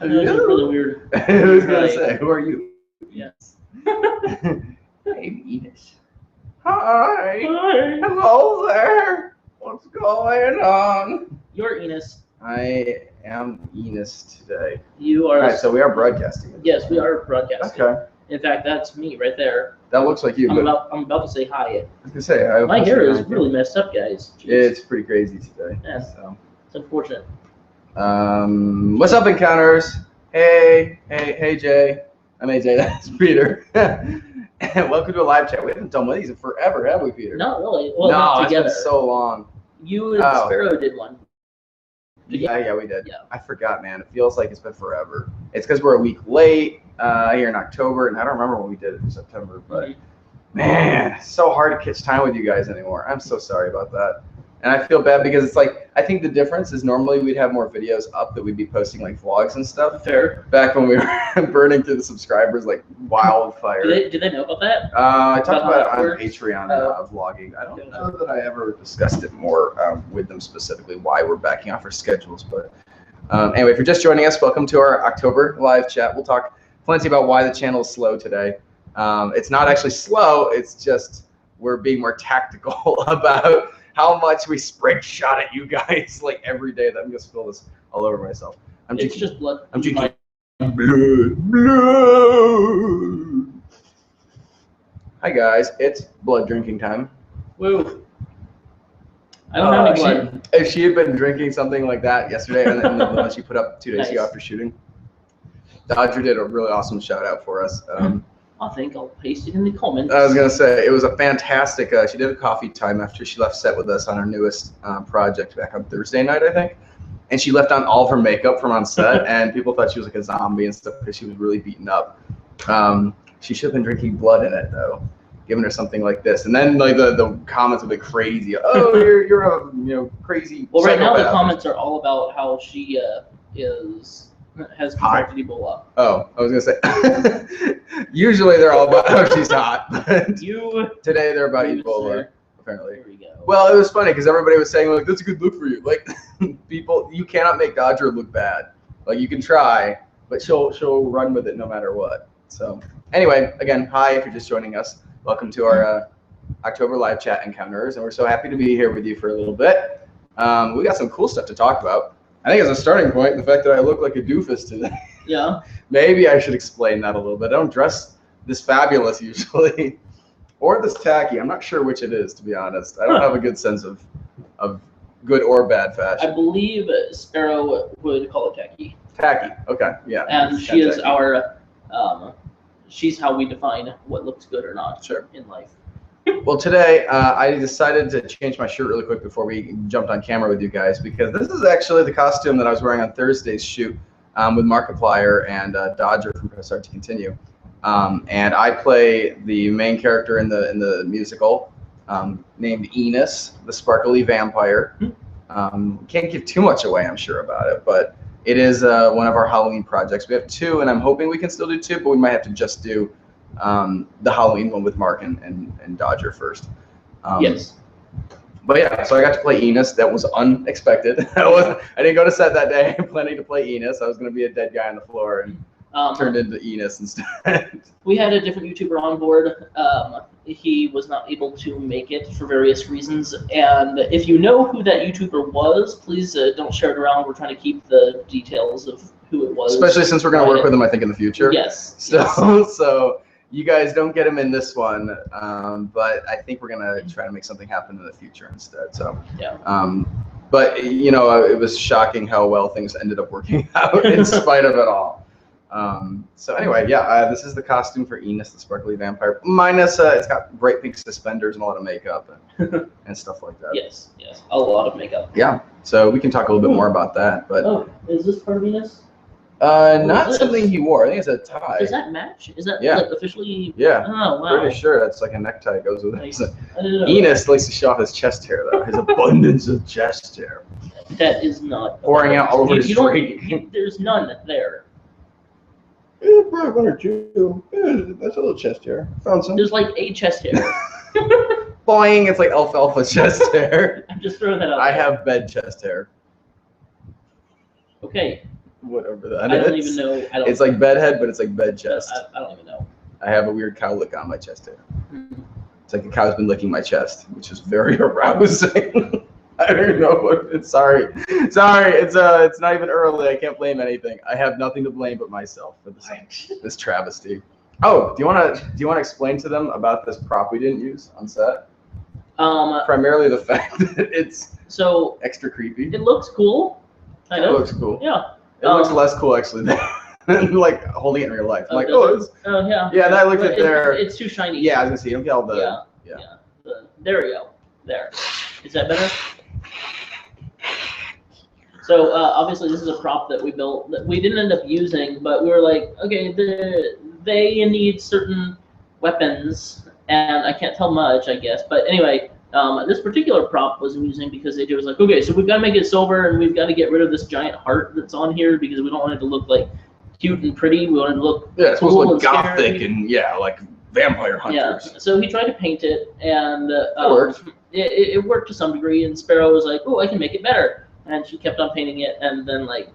That was really weird. I was gonna say, who are you? Yes. Hey, Enos. Hi. Hi. Hello there. What's going on? You're Enos. I am Enos today. You are. All right, so we are broadcasting. Yes, we are broadcasting. Okay. In fact, that's me right there. That looks like you. I'm but about to say hi. I was gonna say, My hair is really messed up, guys. Jeez. It's pretty crazy today. Yeah. So. It's unfortunate. What's up, Encounters? Hey, Jay. I'm AJ. That's Peter. And welcome to a live chat. We haven't done one of these in forever, have we, Peter? Not really. Well, no, not it's together. been so long. You and Sparrow did one. Yeah, we did. Yeah. I forgot, man. It feels like it's been forever. It's because we're a week late here in October, and I don't remember when we did it in September. But man, it's so hard to catch time with you guys anymore. I'm so sorry about that. And I feel bad because it's like, I think the difference is normally we'd have more videos up that we'd be posting like vlogs and stuff. Fair. Back when we were burning through the subscribers like wildfire. Do they know about that? I talked about it on works? Patreon vlogging. I don't know that I ever discussed it more with them specifically, why we're backing off our schedules. But anyway, if you're just joining us, welcome to our October live chat. We'll talk plenty about why the channel is slow today. It's not actually slow. It's just we're being more tactical about how much we sprint shot at you guys like every day. That I'm gonna spill this all over myself. It's just blood. I'm drinking blood. Hi guys, it's blood drinking time. Woo. I don't have any blood. If she had been drinking something like that yesterday, and then the one she put up 2 days ago Nice. after shooting, Dodger did a really awesome shout out for us. I think I'll paste it in the comments. I was gonna say it was a fantastic. She did a coffee time after she left set with us on our newest project back on Thursday night, I think. And she left on all of her makeup from on set, and people thought she was like a zombie and stuff because she was really beaten up. She should have been drinking blood in it though, giving her something like this. And then like the comments would be crazy. Oh, you're a crazy. Well, right now the psychopath. comments are all about how she has contracted Ebola. Oh, I was gonna say. Usually they're all about how she's hot, but today they're about Ebola. Apparently. There we go. Well, it was funny because everybody was saying like, "That's a good look for you." Like, people, you cannot make Dodger look bad. Like, you can try, but she'll run with it no matter what. So, anyway, again, hi if you're just joining us. Welcome to our October live chat encounters, and we're so happy to be here with you for a little bit. We got some cool stuff to talk about. I think as a starting point, the fact that I look like a doofus today. Yeah. Maybe I should explain that a little bit. I don't dress this fabulous usually, or this tacky. I'm not sure which it is, to be honest. I don't have a good sense of good or bad fashion. I believe Sparrow would call it tacky. Tacky. Okay. Yeah. And she is tacky. our, she's how we define what looks good or not in life. Well, today I decided to change my shirt really quick before we jumped on camera with you guys, because this is actually the costume that I was wearing on Thursday's shoot with Markiplier and Dodger from Press Start to Continue. And I play the main character in the musical named Enos, the sparkly vampire. Can't give too much away, I'm sure, about it, but it is one of our Halloween projects. We have 2, and I'm hoping we can still do 2, but we might have to just do the Halloween one with Mark and Dodger first. Yes. But yeah, so I got to play Enos. That was unexpected. I didn't go to set that day planning to play Enos. I was going to be a dead guy on the floor and turned into Enos instead. We had a different YouTuber on board. He was not able to make it for various reasons. And if you know who that YouTuber was, please don't share it around. We're trying to keep the details of who it was. Especially since we're going to work with him, I think, in the future. Yes. So you guys don't get him in this one, but I think we're gonna try to make something happen in the future instead. So yeah. But you know, it was shocking how well things ended up working out in spite of it all. So anyway, yeah, this is the costume for Enos, the sparkly vampire. Minus, it's got bright pink suspenders and a lot of makeup and stuff like that. Yes, a lot of makeup. Yeah. So we can talk a little bit more about that. But is this part of Enos? Not something he wore. I think it's a tie. Does that match? Is that like officially? Yeah. Oh, wow. Pretty sure that's like a necktie goes with it. So I didn't know. Enos likes to show off his chest hair, though. His abundance of chest hair. That is not pouring out all over his street. There's none there. Yeah, probably 1 or 2. Yeah, that's a little chest hair. Found some. There's like a chest hair. Boing! It's like alfalfa chest hair. I'm just throwing that out. I have bed chest hair. Okay. whatever that I is. don't even know. I don't. It's like bed head, but it's like bed chest. I don't even know. I have a weird cow lick on my chest here. Mhm. It's like a cow's been licking my chest, which is very arousing. I don't even know what it's. Sorry. It's not even early. I can't blame anything. I have nothing to blame but myself for this travesty. Oh, do you wanna explain to them about this prop we didn't use on set? Primarily the fact that it's So extra creepy. it looks cool. Kind It of. looks cool. Yeah. It looks less cool actually than like holding it in real life. I'm like, does oh, it? Yeah. yeah, and I looked But at their. It's too shiny. Yeah, I was gonna say, you don't get all the. Yeah. There we go. There. Is that better? So obviously this is a prop that we built that we didn't end up using, but we were like, okay, they need certain weapons, and I can't tell much, I guess. But anyway, this particular prop was amusing because AJ was like, okay, so we've got to make it silver, and we've got to get rid of this giant heart that's on here because we don't want it to look like cute and pretty. We want it to look It's supposed to cool look and gothic scary. and like vampire hunters. Yeah, so he tried to paint it, and It worked. It worked to some degree. And Sparrow was like, "Oh, I can make it better," and she kept on painting it, and then like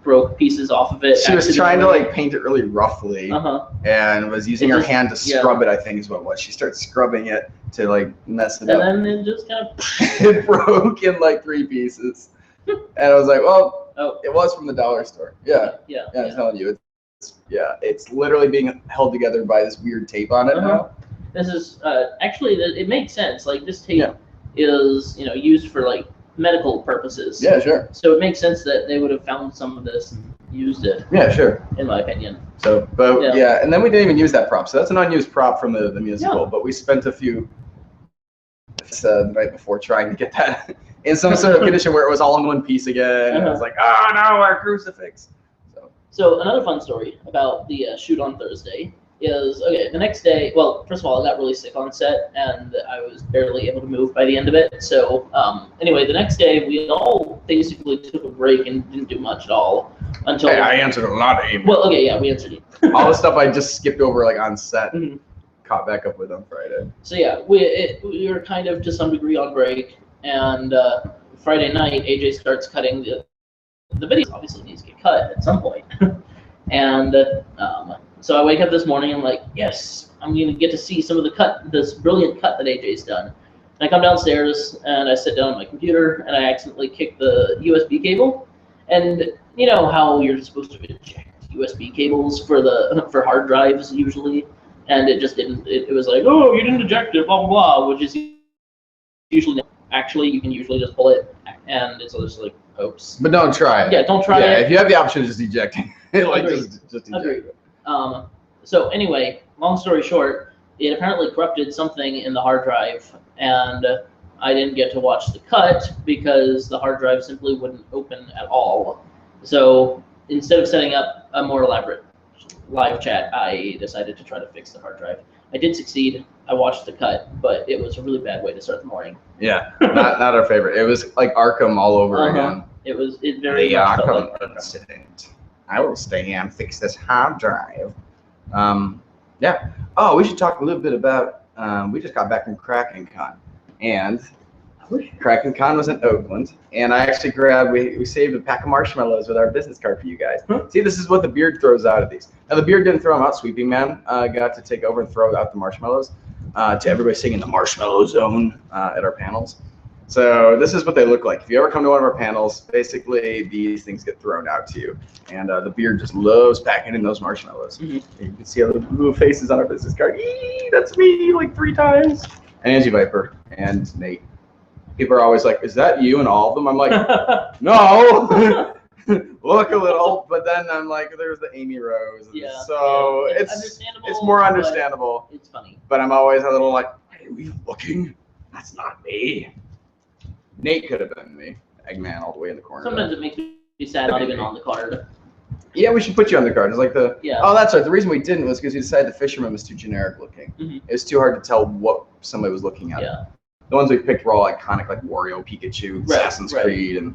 broke pieces off of it. She was trying to like paint it really roughly, Uh-huh. and was using her hand to scrub it. I think is what it was. She started scrubbing it to like mess it And up. then it just kind of. It broke in like 3 pieces, and I was like, "Well, Oh. it was from the dollar store." Yeah, I'm telling you, it's literally being held together by this weird tape on it now. This is actually it makes sense. Like this tape is used for like medical purposes. Yeah, sure. So it makes sense that they would have found some of this and used it. Yeah, sure. In my opinion. So, but and then we didn't even use that prop. So that's an unused prop from the musical. But we spent a few the night before trying to get that in some sort of condition where it was all in one piece again. And I was like, oh no, our crucifix. So another fun story about the shoot on Thursday is, okay, the next day, well, first of all, I got really sick on set, and I was barely able to move by the end of it. So anyway, the next day, we all basically took a break and didn't do much at all until... Hey, I answered a lot of emails. Well, okay, yeah, we answered you. All the stuff I just skipped over like on set, Mhm. caught back up with on Friday. So yeah, we were kind of to some degree on break, and Friday night, AJ starts cutting the video. Obviously needs to get cut at some point. And so I wake up this morning and I'm like, yes, I'm going to get to see some of this brilliant cut that AJ's done. And I come downstairs and I sit down on my computer and I accidentally kick the USB cable. And you know how you're supposed to eject USB cables for hard drives usually, and it just didn't. It was like, oh, you didn't eject it, blah blah blah, which is usually actually you can usually just pull it, and it's just like, oops. But don't try it. Yeah, don't try it. Yeah, if you have the option of just ejecting it, like Agreed. just eject Agreed. it. So anyway, long story short, it apparently corrupted something in the hard drive, and I didn't get to watch the cut because the hard drive simply wouldn't open at all. So instead of setting up a more elaborate live chat, I decided to try to fix the hard drive. I did succeed. I watched the cut, but it was a really bad way to start the morning. Yeah, not our favorite. It was like Arkham all over again. It very much felt like Arkham. Incident. I will stay here and fix this hard drive. Yeah. Oh, we should talk a little bit about. We just got back from Kraken Con, and Kraken Con was in Oakland, and I actually grabbed. We saved a pack of marshmallows with our business card for you guys. See, this is what the beard throws out of these. Now the beard didn't throw them out. Sweeping Man got to take over and throw out the marshmallows to everybody singing the Marshmallow Zone at our panels. So this is what they look like. If you ever come to one of our panels, basically these things get thrown out to you, and the beard just loves packing in those marshmallows. You can see all the little faces on our business card. Eee, that's me, like 3 times. And Angie Viper and Nate. People are always like, "Is that you?" And all of them, I'm like, "No." Look a little, but then I'm like, "There's the Amy Rose." Yeah. So yeah. it's understandable. it's more understandable. It's funny. But I'm always a little like, "Why are we looking? That's not me." Nate could have been me. Eggman all the way in the corner. Sometimes it makes me sad not even on the card. Yeah, we should put you on the card. It's like the. Yeah. Oh, that's right. The reason we didn't was because we decided the Fisherman was too generic looking. It was too hard to tell what somebody was looking at. Yeah. The ones we picked were all iconic, like Wario, Pikachu, Assassin's Creed, and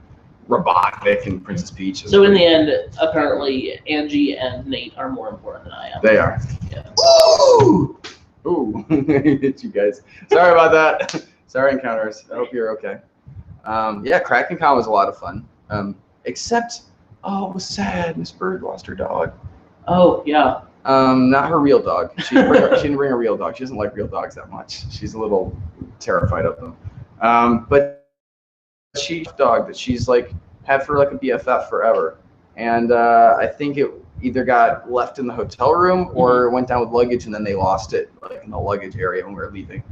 Robotnik and Princess Peach. So in the end, apparently Angie and Nate are more important than I am. They are. Yeah. Woo! Ooh, hit you guys. Sorry about that. Sorry, Encounters. I hope you're okay. Yeah, Kraken Con was a lot of fun. Except Oh, it was sad. Miss Bird lost her dog. Oh, yeah. Not her real dog. She didn't bring a real dog. She doesn't like real dogs that much. She's a little terrified of them. But she's a dog that she's like had for like a BFF forever. And I think it either got left in the hotel room or went down with luggage, and then they lost it like in the luggage area when we were leaving.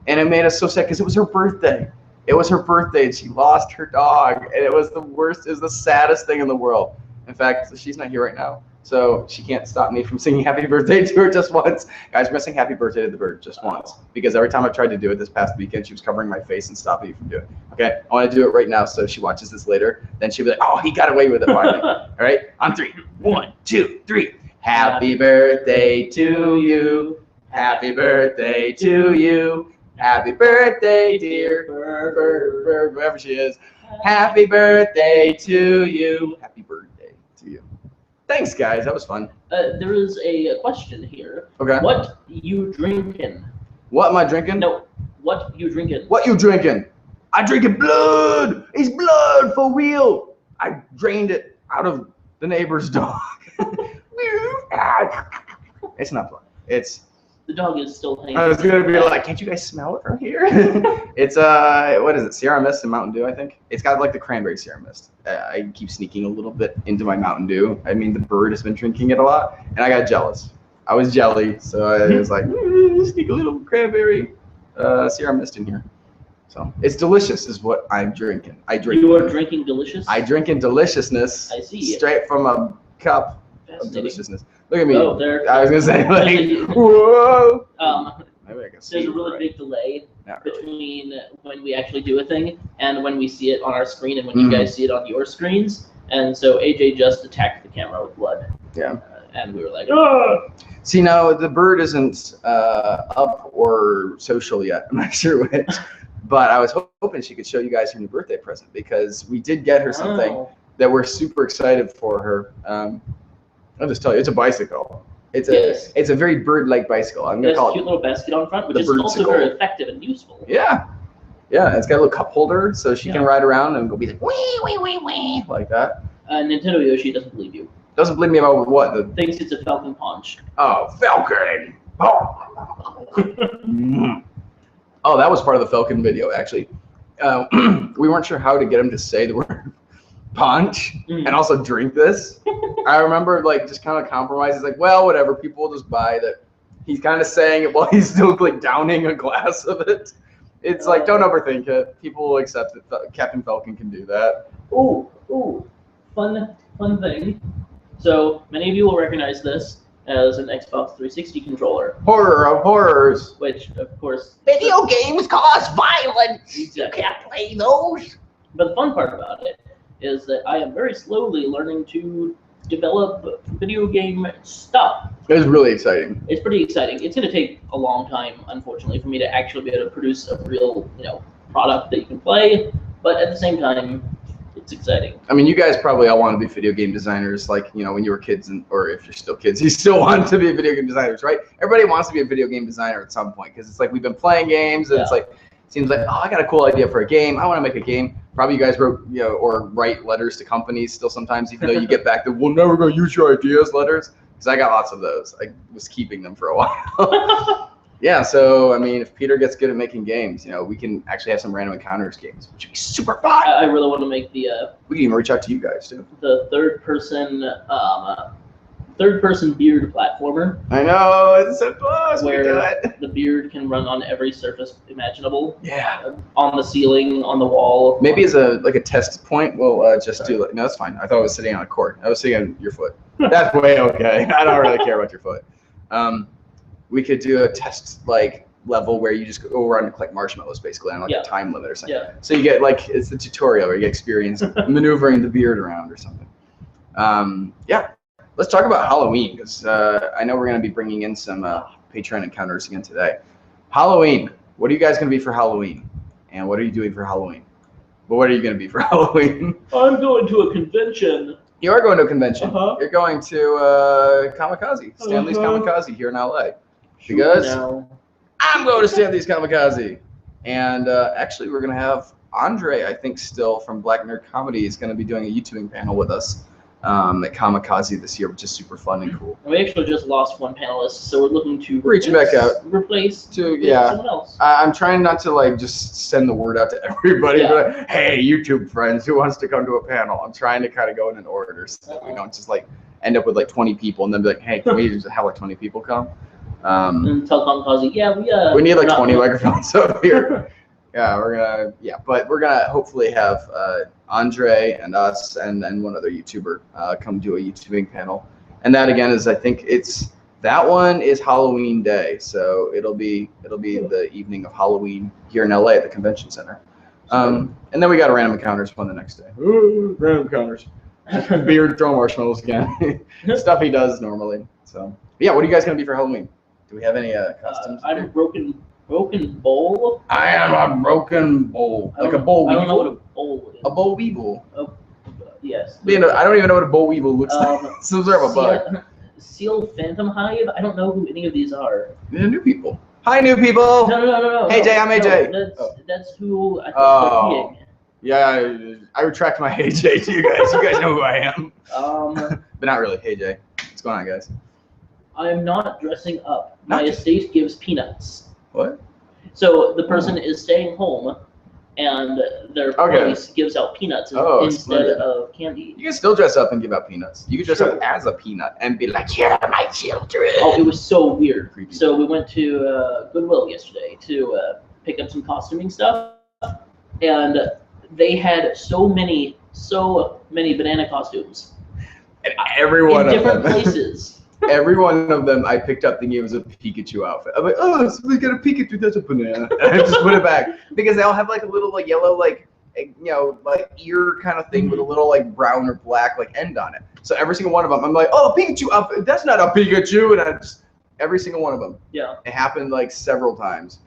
And it made us so sad because it was her birthday. It was her birthday, and she lost her dog, and it was the worst. It was the saddest thing in the world. In fact, she's not here right now, so she can't stop me from singing happy birthday to her just once. Guys, we're gonna sing happy birthday to the bird just once, because every time I tried to do it this past weekend, she was covering my face and stopping me from doing it. Okay, I want to do it right now, so if she watches this later, then she'll be like, oh, he got away with it finally. All right, on 3. 1, 2, 3. Happy birthday to you. Happy birthday to you. Happy birthday, dear bird, wherever she is. Happy birthday to you. Happy birthday to you. Thanks, guys. That was fun. There is a question here. Okay. What you drinking? What am I drinking? No. What you drinking? What you drinking? I drinking blood. It's blood for real. I drained it out of the neighbor's dog. It's not blood. It's. The dog is still hanging. I was gonna be like, can't you guys smell it from here? It's what is it? Sierra Mist and Mountain Dew, I think. It's got like the cranberry Sierra Mist. I keep sneaking a little bit into my Mountain Dew. I mean, the bird has been drinking it a lot, and I got jealous. I was jelly, so I was like, sneak a little cranberry Sierra Mist in here. So it's delicious, is what I'm drinking. I drink. You are drinking delicious. I drink in deliciousness. I see. Straight from a cup of deliciousness. Look at me. Oh, there. I was gonna say like, whoa. Maybe I can see There's a it, really right? big delay Not really. between when we actually do a thing and when we see it on our screen and when you guys see it on your screens. And so AJ just attacked the camera with blood. Yeah. And we were like, oh. See, now the bird isn't up or social yet. I'm not sure which. But I was hoping she could show you guys her new birthday present, because we did get her something that we're super excited for her. I'll just tell you, it's a bicycle. It's a very bird-like bicycle. I'm gonna It has call a it cute little basket on front, which the is also birdsicle. very effective and useful. Yeah. It's got a little cup holder, so she can ride around and go be like wee wee wee wee like that. Nintendo Yoshi doesn't believe you. Doesn't believe me about what? The Thinks it's a Falcon Punch. oh, Falcon. Oh. Oh, that was part of the Falcon video, actually. We weren't sure how to get him to say the word punch and also drink this. I remember like just kind of compromise. He's like, well, whatever. People will just buy that. He's kind of saying it while he's still like downing a glass of it. It's like, don't overthink it. People will accept it. Captain Falcon can do that. Ooh, fun thing. So many of you will recognize this as an Xbox 360 controller, Horror of horrors. which of course Video games cause violence. Exactly. You can't play those. But the fun part about it is that I am very slowly learning to develop video game stuff. It was really exciting. It's pretty exciting. It's going to take a long time, unfortunately, for me to actually be able to produce a real, product that you can play. But at the same time, it's exciting. I mean, you guys probably all want to be video game designers, like, when you were kids, or if you're still kids, you still want to be video game designers, right? Everybody wants to be a video game designer at some point, because it's like we've been playing games, and it's like, seems like, oh, I got a cool idea for a game. I want to make a game. Probably you guys wrote, or write letters to companies still sometimes, even though you get back the, we're never going to use your ideas letters, because I got lots of those. I was keeping them for a while. Yeah, so, I mean, if Peter gets good at making games, we can actually have some random encounters games, which would be super fun. I really want to make We can even reach out to you guys, too. the third person beard platformer. I know, it's so close. Where We do it. the beard can run on every surface imaginable. Yeah. On the ceiling, on the wall. Maybe as a test point, we'll just do no, that's fine. I thought I was sitting on a cord. I was sitting on your foot. That's way okay. I don't really care about your foot. We could do a test level where you just go around and collect marshmallows basically on a time limit or something. Yeah. So you get it's the tutorial where you get experience maneuvering the beard around or something. Yeah. Let's talk about Halloween, because I know we're going to be bringing in some Patreon encounters again today. Halloween. What are you guys going to be for Halloween? And what are you doing for Halloween? Well, what are you going to be for Halloween? I'm going to a convention. You are going to a convention. Uh-huh. You're going to Kamikaze, Stanley's Kamikaze here in LA. Because I'm going to Stanley's Kamikaze. And actually, we're going to have Andre, I think, still from Black Nerd Comedy is going to be doing a YouTubing panel with us. at Kamikaze this year, which is super fun and cool. And we actually just lost one panelist, so we're looking to Reaching back out. replace To with yeah. someone else. I'm trying not to like just send the word out to everybody. Yeah. But like, hey, YouTube friends, who wants to come to a panel? I'm trying to kind of go in an order so that we don't just like end up with like 20 people and then be like, hey, can we just have like 20 people come? And tell Kamikaze, yeah, We need like we're not- 20 microphones up here. Yeah, we're gonna hopefully have Andre and us and one other YouTuber come do a YouTubing panel. And that again is, I think that one is Halloween day, so it'll be the evening of Halloween here in LA at the convention center. And then we got a random encounters one the next day. Ooh, random encounters. Beard, throw marshmallows again. Stuff he does normally. So yeah, what are you guys gonna be for Halloween? Do we have any costumes? I'm a broken bowl. I am a broken bowl, I like a don't- boll I don't know what weevil. a bowl is. A boll weevil. Yes. I don't even know what a boll weevil looks like. Some sort of a bug. Seal Phantom Hive. I don't know who any of these are. They're new people. Hi, new people. No. Hey, Jay, I'm AJ. No, that's who I think Oh. they're being. Yeah, I retract my hey Jay to you guys. You guys know who I am. But not really. Hey Jay. What's going on, guys? I'm not dressing up. My Not- estate gives peanuts. What? So the person is staying home, and their Okay. place gives out peanuts Oh, instead splendid. of candy. You can still dress up and give out peanuts. You can dress Sure. up as a peanut and be like, "Here are my children." Oh, it was so weird. Creepy. So we went to Goodwill yesterday to pick up some costuming stuff, and they had so many banana costumes And every one in of different them. places. Every one of them I picked up thinking it was a Pikachu outfit. I'm like, oh, so we got a Pikachu, that's a banana. And I just put it back. Because they all have like a little like yellow, like, like ear kind of thing with a little like brown or black like end on it. So every single one of them, I'm like, oh, Pikachu outfit, that's not a Pikachu. And every single one of them. Yeah. It happened like several times.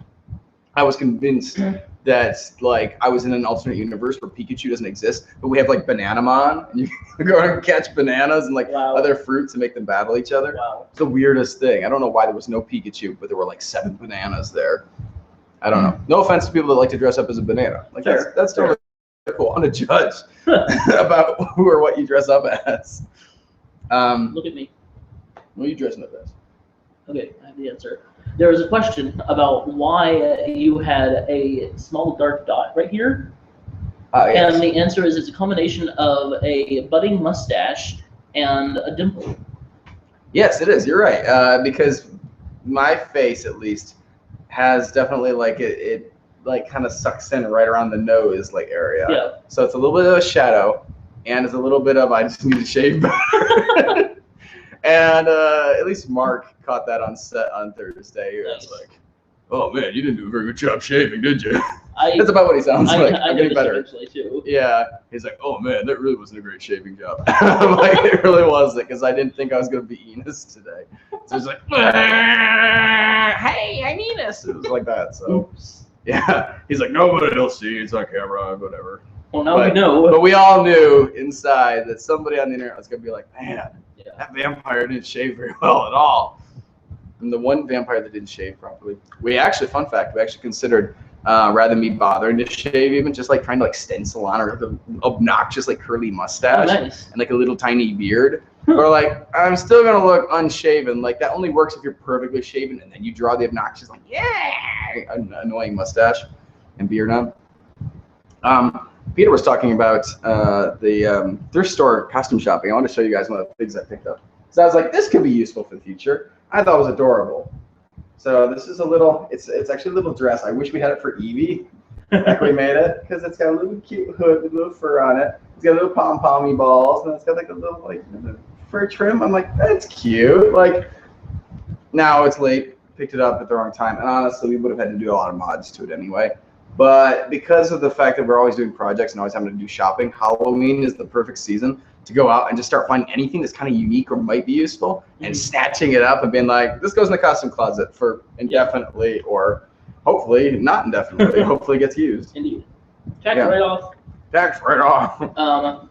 I was convinced that like I was in an alternate universe where Pikachu doesn't exist, but we have like Bananamon, and you can go and catch bananas and like Wow. other fruits and make them battle each other. Wow. It's the weirdest thing. I don't know why there was no Pikachu, but there were like 7 bananas there. I don't know. No offense to people that like to dress up as a banana. Like Fair. that's totally cool. I'm gonna judge about who or what you dress up as. Look at me. What are you dressing up as? Okay, I have the answer. There was a question about why you had a small dark dot right here, Yes. and the answer is it's a combination of a budding mustache and a dimple. Yes, it is. You're right. Because my face, at least, has definitely like it like kind of sucks in right around the nose like area. Yeah. So it's a little bit of a shadow, and it's a little bit of I just need to shave better. And at least Mark caught that on set on Thursday. He was Nice. like, "Oh man, you didn't do a very good job shaving, did you?" I That's about what he sounds like. I I'm getting noticed better. eventually too. Yeah, he's like, "Oh man, that really wasn't a great shaving job." I'm like, "It really wasn't," because I didn't think I was gonna be Enos today. So he's like, "Hey, I'm Enos." It was like that. So Oops. yeah, he's like, "Nobody will see. It's on camera, whatever." Well, now we But- know. But we all knew inside that somebody on the internet was gonna be like, "Man, Yeah. that vampire didn't shave very well at all." And the one vampire that didn't shave properly, we actually, fun fact, we actually considered rather than me bothering to shave, even just like trying to like stencil on or the obnoxious like curly Oh, mustache nice. and like a little tiny beard. Or like, I'm still gonna look unshaven. Like that only works if you're perfectly shaven, and then you draw the obnoxious like annoying mustache and beard on. Peter was talking about the thrift store costume shopping. I want to show you guys one of the things I picked up. So I was like, this could be useful for the future. I thought it was adorable. So this is a little, it's actually a little dress. I wish we had it for Eevee, like we made it, because it's got a little cute hood with a little fur on it. It's got little pom-pommy balls, and it's got like a little like fur trim. I'm like, that's cute. Like, now it's late, picked it up at the wrong time, and honestly, we would have had to do a lot of mods to it anyway. But because of the fact that we're always doing projects and always having to do shopping, Halloween is the perfect season to go out and just start finding anything that's kind of unique or might be useful and snatching it up and being like, this goes in the costume closet for indefinitely or hopefully not indefinitely, hopefully gets used. Indeed. Check Yeah. right off. Tax right off.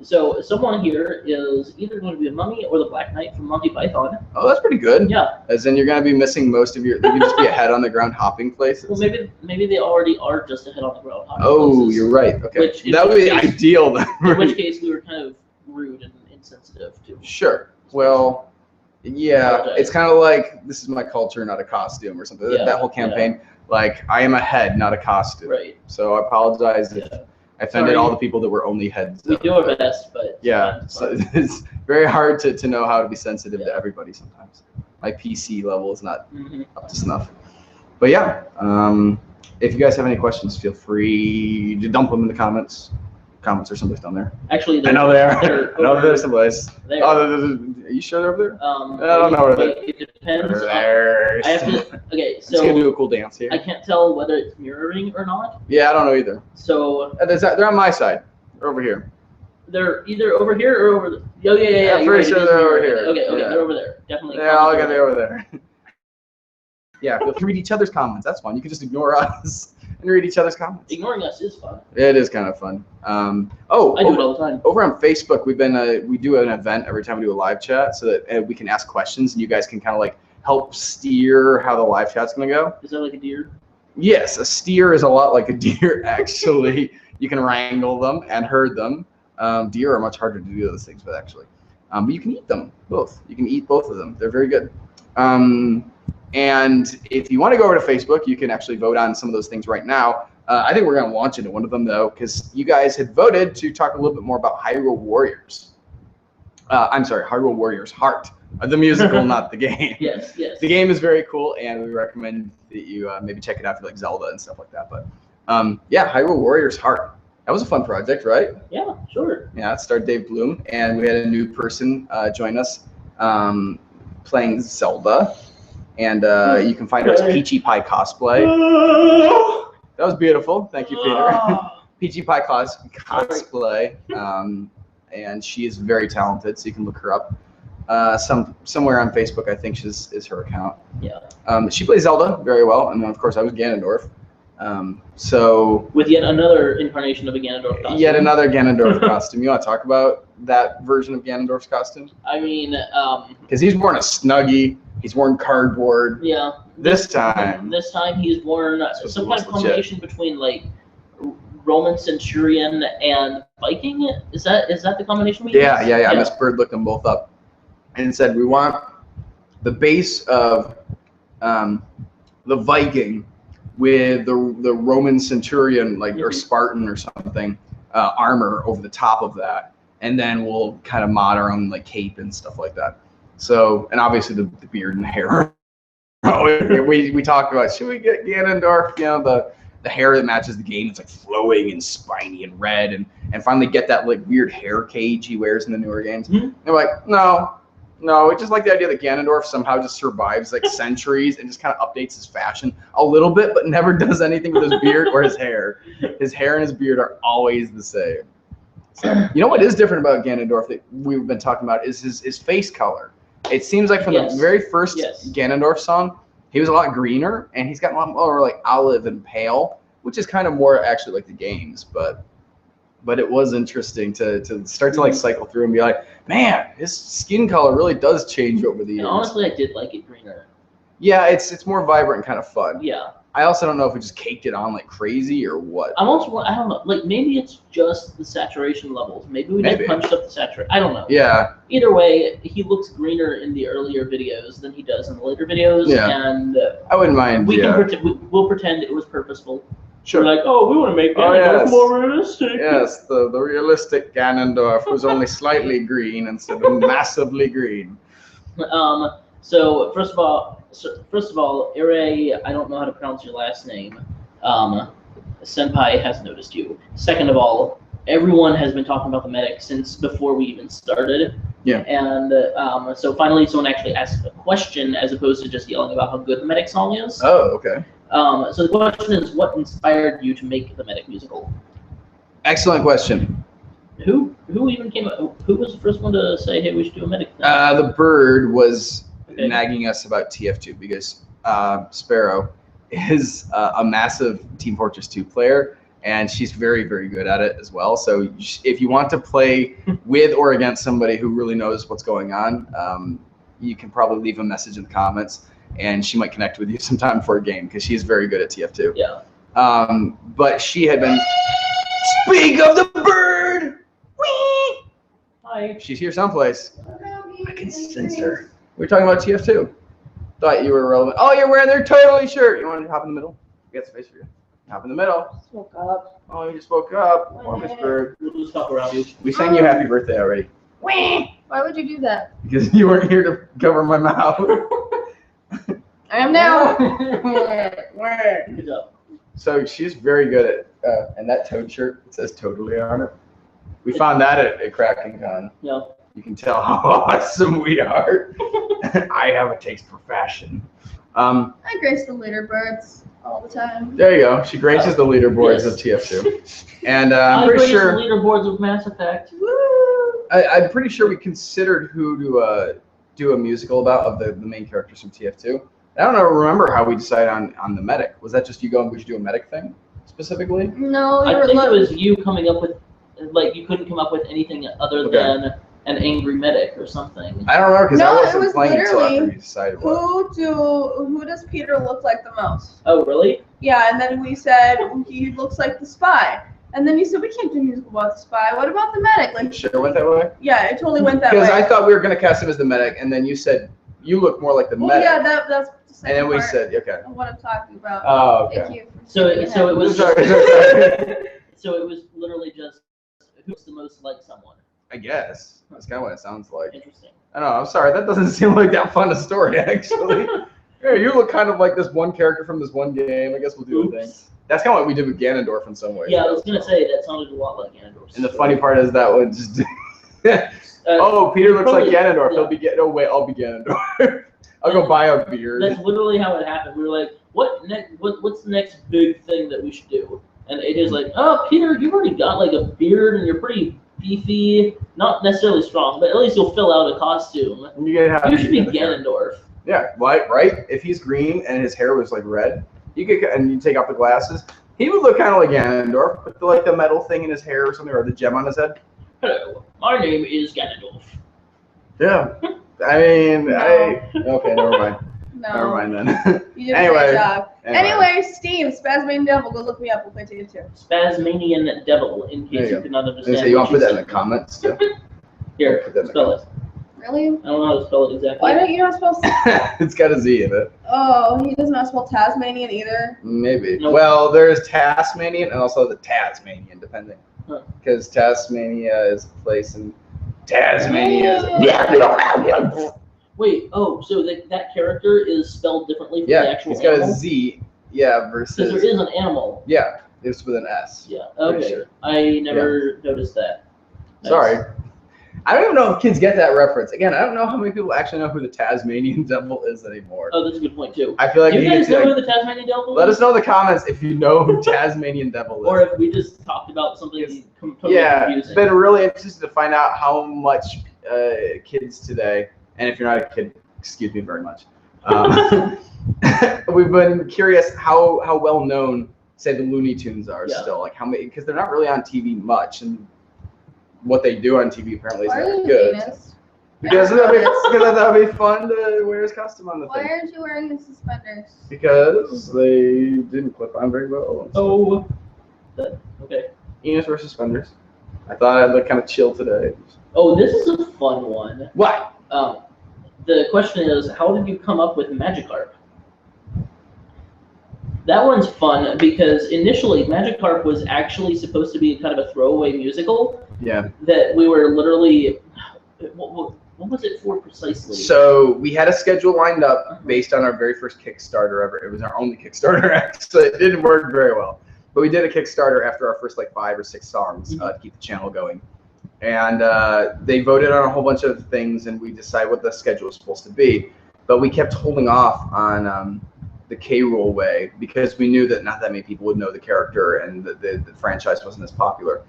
So someone here is either going to be a mummy or the Black Knight from Monty Python. Oh, that's pretty good. Yeah. As in you're going to be missing most of your, you can just be a head on the ground hopping places. Well, maybe they already are just a head on the ground. Oh, you're right. Okay. Which- in That would be which case- ideal then. In which case, we were kind of rude insensitive to. Sure. Well, yeah, it's kind of like, this is my culture, not a costume or something. Yeah, that whole campaign, like, I am a head, not a costume. Right. So I apologize if I offended Sorry. all the people that were only heads. We do our best, but Yeah, so it's very hard to know how to be sensitive to everybody sometimes. My PC level is not up to snuff. But yeah, if you guys have any questions, feel free to dump them in the comments. Comments are someplace down there. Actually, I know they are. I know they're someplace. There. Oh, are you sure they're over there? I don't know where they're. It depends. There. I have to. Okay, Let's go so do a cool dance here. I can't tell whether it's mirroring or not. Yeah, I don't know either. So They're on my side. They're over here. they're either over here or over. Oh yeah. I'm pretty sure they're over here. Okay, Yeah. they're over there. Definitely. Yeah, I'll get over there. Yeah, feel free to read each other's comments. That's fun. You can just ignore us and read each other's comments. Ignoring us is fun. It is kind of fun. I do it all the time. Over on Facebook, we do an event every time we do a live chat, so that we can ask questions and you guys can kind of like help steer how the live chat's gonna go. Is that like a deer? Yes, a steer is a lot like a deer. Actually, you can wrangle them and herd them. Deer are much harder to do those things with, actually. But you can eat them both. You can eat both of them. They're very good. And if you want to go over to Facebook, you can actually vote on some of those things right now. I think we're going to launch into one of them, though, because you guys had voted to talk a little bit more about Hyrule Warriors. I'm sorry, Hyrule Warriors Heart, the musical, not the game. Yes. The game is very cool, and we recommend that you maybe check it out if you like Zelda and stuff like that. But yeah, Hyrule Warriors Heart. That was a fun project, right? Yeah, sure. Yeah, it starred Dave Bloom, and we had a new person join us playing Zelda. And you can find her as Peachy Pie Cosplay. That was beautiful. Thank you, Peter. Peachy Pie Cosplay. And she is very talented, so you can look her up. Somewhere on Facebook, I think is her account. Yeah. She plays Zelda very well, and then of course I was Ganondorf. So with yet another incarnation of a Ganondorf costume. Yet another Ganondorf costume. You want to talk about that version of Ganondorf's costume? I mean, because he's worn a Snuggie. He's worn cardboard. Yeah. This time he's worn some kind of combination between like Roman Centurion and Viking. Is that the combination we use? Yeah. Miss Bird looked them both up and said we want the base of the Viking with the Roman Centurion, like or Spartan or something, armor over the top of that, and then we'll kind of mod our own like cape and stuff like that. So, and obviously the beard and the hair. we talked about, should we get Ganondorf, you know, the hair that matches the game. It's like flowing and spiny and red, and finally get that like weird hair cage he wears in the newer games. And they're like, no, it's just like the idea that Ganondorf somehow just survives like centuries and just kind of updates his fashion a little bit, but never does anything with his beard or his hair. His hair and his beard are always the same. So, you know what is different about Ganondorf that we've been talking about is his face color. It seems like from the very first Ganondorf song, he was a lot greener, and he's gotten a lot more like olive and pale, which is kind of more actually like the games. But it was interesting to start to like cycle through and be like, man, his skin color really does change over the years. And honestly, I did like it greener. Yeah, it's more vibrant and kind of fun. Yeah. I also don't know if we just caked it on like crazy or what. I don't know. Like maybe it's just the saturation levels. Maybe we just punched up the saturation. I don't know. Yeah. Either way, he looks greener in the earlier videos than he does in the later videos. Yeah. And I wouldn't mind. We'll pretend it was purposeful. Sure. We're like, oh, we want to make Ganondorf more realistic. Yes, the realistic Ganondorf was only slightly green instead of massively green. So first of all, Ire, I don't know how to pronounce your last name. Senpai has noticed you. Second of all, everyone has been talking about the medic since before we even started. Yeah. And so finally, someone actually asked a question as opposed to just yelling about how good the medic song is. Oh, okay. So the question is, what inspired you to make the medic musical? Excellent question. Who even came up? Who was the first one to say, hey, we should do a medic thing? The Bird was nagging us about TF2 because Sparrow is a massive Team Fortress 2 player, and she's very, very good at it as well. So if you want to play with or against somebody who really knows what's going on, you can probably leave a message in the comments, and she might connect with you sometime for a game because she's very good at TF2. Yeah. But she had been. Speak of the Bird. Whee! Hi. She's here someplace. I can sense her. We're talking about TF2. Thought you were relevant. Oh, you're wearing their totally shirt. You want to hop in the middle? We got space for you. Hop in the middle. Just woke up. Oh, you just woke up. Oh, Miss Bird. We'll just talk around you. We sang you happy birthday already. Why would you do that? Because you weren't here to cover my mouth. I am now. Good job. So she's very good at, and that toad shirt, it says totally on it. We found that at Kraken Con. Yeah. You can tell how awesome we are. I have a taste for fashion. I grace the leaderbirds all the time. There you go. She graces the leaderboards Yes. of TF2. And I'm I pretty raised sure the leaderboards of Mass Effect. Woo! I'm pretty sure we considered who to do a musical about of the main characters from TF2. I don't remember how we decided on the medic. Was that just you going, we should do a medic thing specifically? No, I think it was you coming up with, like, you couldn't come up with anything other Okay. than an angry medic or something. I don't remember because No, I it wasn't was playing until after literally we decided what. Who does Peter look like the most? Oh, really? Yeah, and then we said he looks like the spy. And then you said we can't do a musical about the spy. What about the medic? Like, Sure went that way? yeah, it totally went that way. Because I thought we were going to cast him as the medic, and then you said you look more like the well, medic. yeah, that's the And second then we part said, okay. of what I'm talking about. Oh, Thank okay. you. for So skipping it was Sorry. so it was literally just who's the most like someone. I guess. That's kind of what it sounds like. Interesting. I don't know. I'm sorry. That doesn't seem like that fun a story, actually. Yeah, you look kind of like this one character from this one game. I guess we'll do a thing. Oops. That's kind of what we did with Ganondorf in some ways. Yeah, I was gonna say that sounded a lot like Ganondorf. And the funny part is that one just. Uh, Oh, Peter looks like probably- Ganondorf. yeah. He'll be no wait. I'll be Ganondorf. I'll go buy a beard. That's literally how it happened. We were like, what's the next big thing that we should do? And AJ's like, oh, Peter, you've already got like a beard and you're pretty beefy, not necessarily strong, but at least you'll fill out a costume. You get happy You should be together. Ganondorf. Yeah, right. If he's green and his hair was like red, you could and you take off the glasses, he would look kind of like Ganondorf, with the metal thing in his hair or something, or the gem on his head. Hello, my name is Ganondorf. Yeah, I mean, No. okay, never mind. No. Never mind then. You did a Anyway. great job. Anyway, Steam, Spazmane Devil, go look me up. We'll play TF2. Spazmanian Devil, in There case you you go. could not I understand. say you want what to put that in said. the comments too. Here, Put that in the spell it. Really? I don't know how to spell it exactly. Why don't you not spell? It's got a Z in it. Oh, he does not spell Tasmanian either. Maybe. Nope. Well, there's Tasmanian and also the Tasmanian, depending. Huh. Because Tasmania is a place in Tasmania. Wait, oh, so that character is spelled differently from the Yeah, actual he's got a animal? Z. Yeah, Because there versus. is an animal. Yeah, it's with an S. Yeah, Pretty okay. sure. I never noticed that. Nice. Sorry. I don't even know if kids get that reference. Again, I don't know how many people actually know who the Tasmanian devil is anymore. Oh, that's a good point, too. I feel like Do you we guys need to, know who like, the Tasmanian Devil let is? us know in the comments if you know who Tasmanian devil is. Or if we just talked about something totally Yeah, it's confusing. been really interesting to find out how much kids today, and if you're not a kid, excuse me very much. We've been curious how well known, say, the Looney Tunes are Yeah. still. Like how many, because they're not really on TV much, and what they do on TV apparently Why are isn't you good. Venus? Because I thought it'd be fun to wear his costume on the Why thing. aren't you wearing the suspenders? Because they didn't clip on very well. Oh, okay. Enos wear suspenders. I thought I'd look kind of chill today. Oh, this is a fun one. What? The question is, how did you come up with Magikarp? That one's fun because initially Magikarp was actually supposed to be kind of a throwaway musical Yeah. that we were literally. What was it for precisely? So we had a schedule lined up based on our very first Kickstarter ever. It was our only Kickstarter, actually. It didn't work very well. But we did a Kickstarter after our first 5 or 6 songs to keep the channel going. And they voted on a whole bunch of things, and we decided what the schedule was supposed to be. But we kept holding off on the K. Rool way because we knew that not that many people would know the character and the franchise wasn't as popular.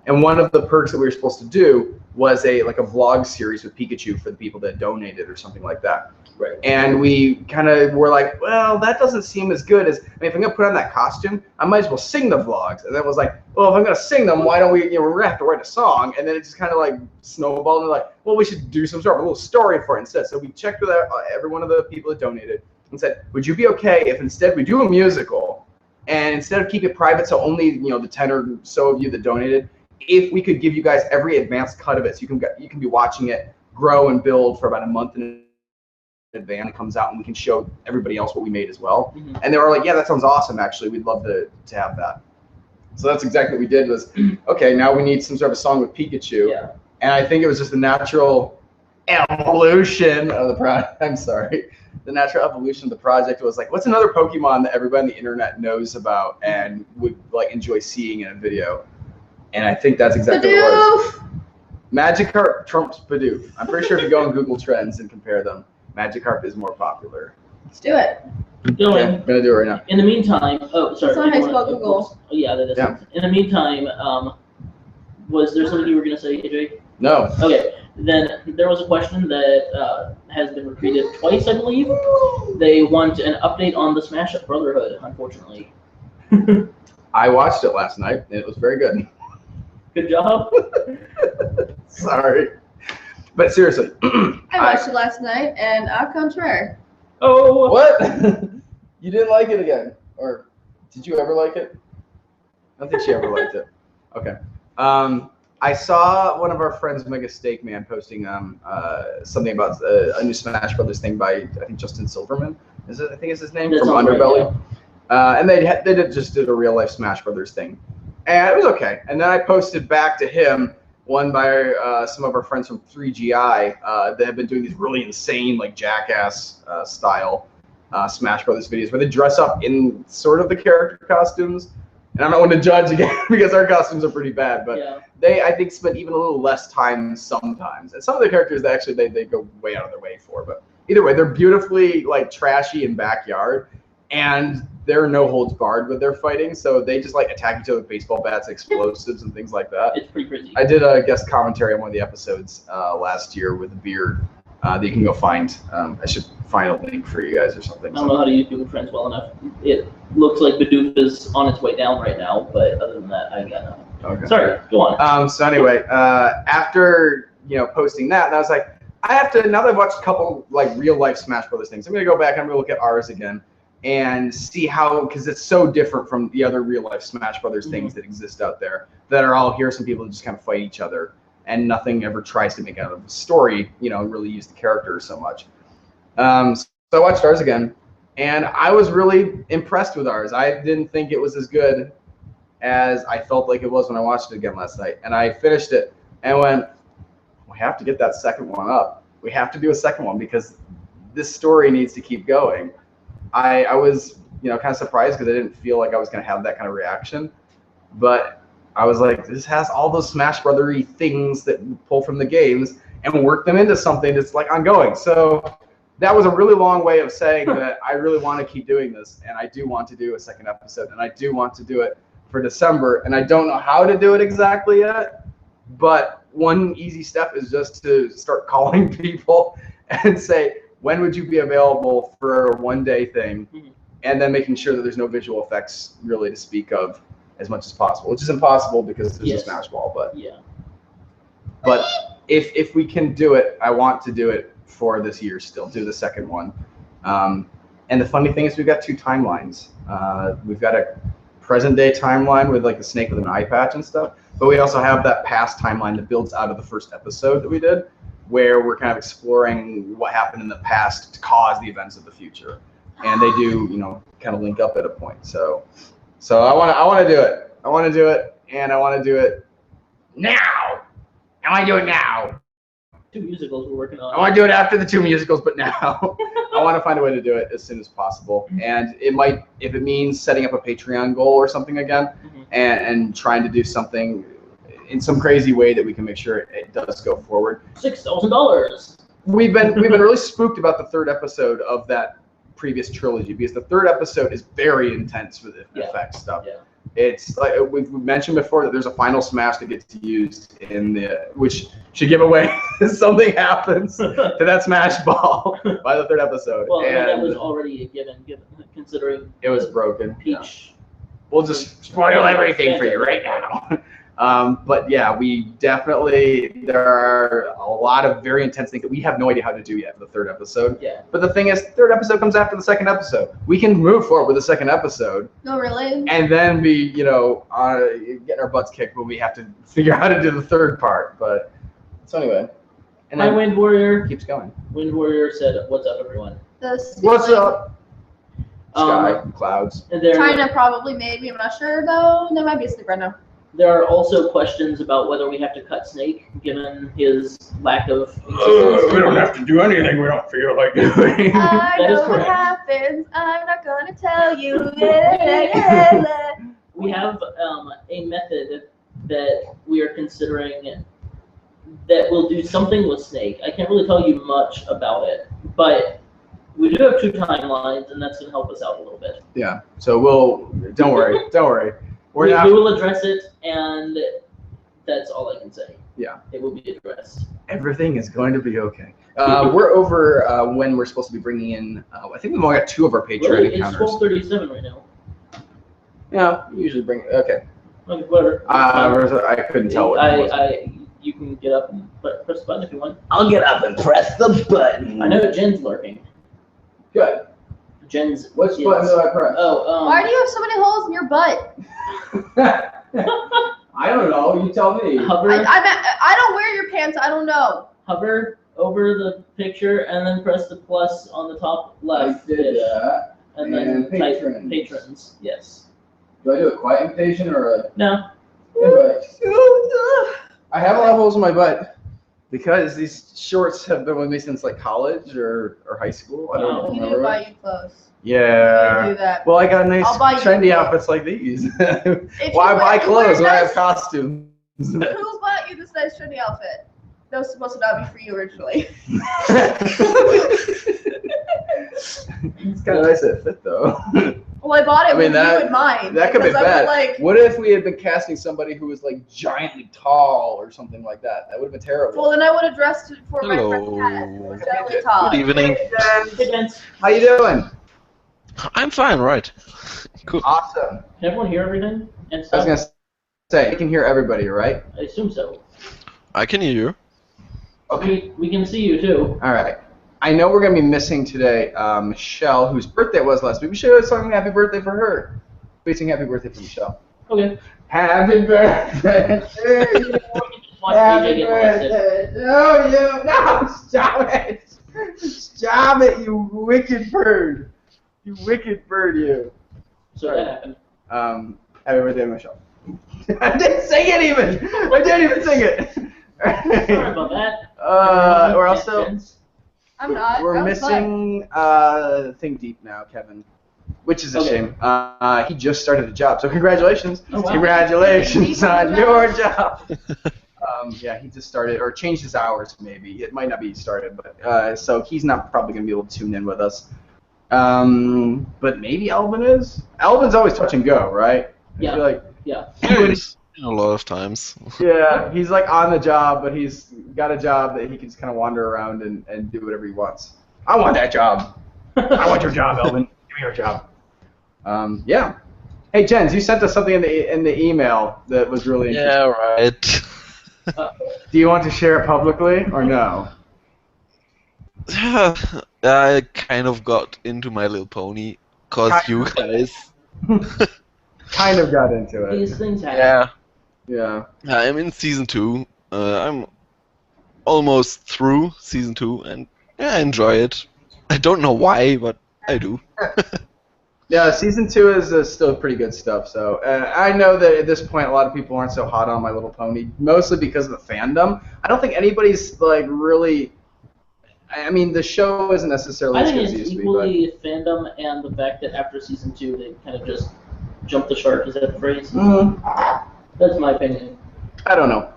And one of the perks that we were supposed to do was a vlog series with Pikachu for the people that donated or something like that. Right. And we kind of were like, well, that doesn't seem as good as, if I'm going to put on that costume, I might as well sing the vlogs. And then it was like, well, if I'm going to sing them, why don't we, we're going to have to write a song. And then it just kind of like snowballed and we're like, well, we should do some sort of a little story for it instead. So we checked with every one of the people that donated and said, would you be okay if instead we do a musical and instead of keep it private, so only, the 10 or so of you that donated, if we could give you guys every advanced cut of it, so you can be watching it grow and build for about a month in advance. It comes out and we can show everybody else what we made as well. Mm-hmm. And they were like, yeah, that sounds awesome. Actually, we'd love to have that. So that's exactly what we did. Was okay. Now we need some sort of a song with Pikachu. Yeah. And I think it was just the natural evolution of the project. I'm sorry. The natural evolution of the project was like, what's another Pokemon that everybody on the internet knows about and would like enjoy seeing in a video? And I think that's exactly what it was. Magikarp trumps Bidoof. I'm pretty sure if you go on Google Trends and compare them, Magikarp is more popular. Let's do it. Going. I'm gonna do it right now. In the meantime, oh, sorry. It's not how you spell Oh, Google. oh, yeah, that is. Yeah. In the meantime, was there something you were going to say, AJ? No. Okay, then there was a question that has been repeated twice, I believe. They want an update on the Smash Up Brotherhood, unfortunately. I watched it last night and it was very good. Good job. Sorry. But seriously. I watched it last night, and au contraire. Oh. What? You didn't like it again? Or did you ever like it? I don't think she ever liked it. Okay. I saw one of our friends, Mega Steak Man, posting something about a new Smash Brothers thing by, I think, Justin Silverman. I think is his name? That From sounds right, Underbelly. And they just did a real life Smash Brothers thing. And it was okay. And then I posted back to him one by some of our friends from 3GI that have been doing these really insane, like Jackass style Smash Brothers videos where they dress up in sort of the character costumes. And I'm not one to judge again because our costumes are pretty bad, but Yeah. they, I think, spend even a little less time sometimes. And some of the characters that actually they go way out of their way for. But either way, they're beautifully like trashy in backyard, and they're no holds barred with their fighting. So they just like attack each other with baseball bats, explosives, and things like that. It's pretty crazy. I did a guest commentary on one of the episodes last year with Beard that you can go find. I should find a link for you guys or something. I don't know how to use Google Trends well enough. It looks like Bidoof is on its way down right now, but other than that, I got nothing. Okay. Sorry, go on. So anyway, after posting that, and I was like, I have to, now that I've watched a couple like real life Smash Brothers things, I'm gonna go back and I'm gonna look at ours again and see how, because it's so different from the other real life Smash Brothers things that exist out there that are all here. Some people just kind of fight each other and nothing ever tries to make out of the story, and really use the characters so much. So I watched ours again, and I was really impressed with ours. I didn't think it was as good as I felt like it was when I watched it again last night. And I finished it and went, we have to get that second one up. We have to do a second one because this story needs to keep going. I was, kind of surprised because I didn't feel like I was going to have that kind of reaction. But I was like, this has all those Smash Brother-y things that we pull from the games and work them into something that's like ongoing. So that was a really long way of saying that I really want to keep doing this, and I do want to do a second episode, and I do want to do it for December, and I don't know how to do it exactly yet, but one easy step is just to start calling people and say, when would you be available for a one-day thing, and then making sure that there's no visual effects really to speak of as much as possible, which is impossible because there's a Smash Ball, but Yeah. but if we can do it, I want to do it for this year still, do the second one. And the funny thing is we've got two timelines. We've got a present day timeline with like the snake with an eye patch and stuff, but we also have that past timeline that builds out of the first episode that we did, where we're kind of exploring what happened in the past to cause the events of the future. And they do, kind of link up at a point. So I want to do it. I want to do it, and I want to do it now. I want to do it now. 2 musicals we're working on. I want to do it after the 2 musicals, but now I want to find a way to do it as soon as possible. And it might, if it means setting up a Patreon goal or something again, and trying to do something in some crazy way that we can make sure it does go forward. $6,000. We've been really spooked about the third episode of that previous trilogy because the third episode is very intense with effects stuff. Yeah. It's like we've mentioned before that there's a final smash that gets used which should give away something happens to that smash ball by the third episode. Well, and that was already a given considering it was broken. Peach. We'll just spoil everything for you right now. But yeah, there are a lot of very intense things that we have no idea how to do yet for the third episode. Yeah. But the thing is, third episode comes after the second episode. We can move forward with the second episode, No, really? and then be, getting our butts kicked when we have to figure out how to do the third part. But so anyway, and Hi, then Wind Warrior. it keeps going. Wind Warrior said, "What's up, everyone?" What's up? Sky, Um, clouds. and there, China probably, maybe. I'm not sure though. There might be asleep right now. there are also questions about whether we have to cut Snake, given his lack of. We don't have to do anything we don't feel like doing. I That is know what correct. happens. I'm not gonna tell you. We have a method that we are considering that will do something with Snake. I can't really tell you much about it, but we do have 2 timelines, and that's going to help us out a little bit. Yeah. So don't worry. We're We not. will address it, and that's all I can say. Yeah. It will be addressed. Everything is going to be okay. We're over when we're supposed to be bringing in. I think we've only got 2 of our Patreon Really? It's encounters. 12:37 right now. Yeah, we usually bring. Okay. Okay, whatever. I couldn't tell what it was. You can get up and press the button if you want. I'll get up and press the button. I know Jen's lurking. Good. Jen's. Which is- button do I press? Oh, Why do you have so many holes in your butt? I don't know. You tell me. hover, I don't wear your pants. I don't know. hover over the picture and then press the plus on the top left. that. And then And type patrons. patrons. Yes. Do I do a quiet invitation or a No. invite? I have a lot of holes in my butt because these shorts have been with me since like college or high school. I don't You need to remember. buy you clothes. Yeah. You do that. Well, I got nice I'll buy you trendy clothes. outfits like these. If Why you buy wear clothes when I have this- costumes? Who bought you this nice trendy outfit? That was supposed to not be for you originally. It's kind of nice to fit though. Well, I bought it I mean, with that- you in mind. That could be because I was bad. like, What if we had been casting somebody who was like giantly tall or something like that? That would have been terrible. well, then I would have dressed it for my Hello. friend Kat, who was Good definitely tall. Good evening. Hey, Vince. How you doing? I'm fine, right? Cool. Awesome. Can everyone hear everything and I was stuff? gonna say you can hear everybody, right? I assume so. I can hear you. We can see you too. All right. I know we're gonna be missing today Michelle, whose birthday it was last week. We should have sung happy birthday for her. We sing happy birthday for Michelle. Okay. Happy birthday to you. Watch AJ get molested. No, stop it. Stop it, you wicked bird. You wicked bird, you. So that happened. Happy birthday, Michelle. I didn't sing it even. I didn't even sing it. Sorry about that. We're also I'm not. we're that was fun. missing Think Deep now, Kevin, which is a Okay. shame. He just started a job, so congratulations. Oh, wow. Congratulations Think on Deep your job. Yeah, he just started or changed his hours. Maybe it might not be started, but so he's not probably gonna be able to tune in with us. But maybe Alvin is. Alvin's always touch and go, right? I Yeah. feel like Yeah. Yes, a lot of times. yeah, he's like on the job, but he's got a job that he can just kind of wander around and do whatever he wants. I want that job. I want your job, Elvin. Give me your job. Yeah. Hey, Jens, you sent us something in the email that was really interesting. Yeah, right. Do you want to share it publicly or no? I kind of got into My Little Pony because you guys. Kind of got into it. These things happen. Yeah. Yeah. I'm in season 2. I'm almost through season 2, and yeah, I enjoy it. I don't know why, but I do. Yeah, season 2 is still pretty good stuff. So I know that at this point, a lot of people aren't so hot on My Little Pony, mostly because of the fandom. I don't think anybody's like really. I mean, the show isn't necessarily I as think good as it it's used to be, but equally fandom and the fact that after season 2 they kind of just jumped the shark. Is that the phrase? That's my opinion. I don't know.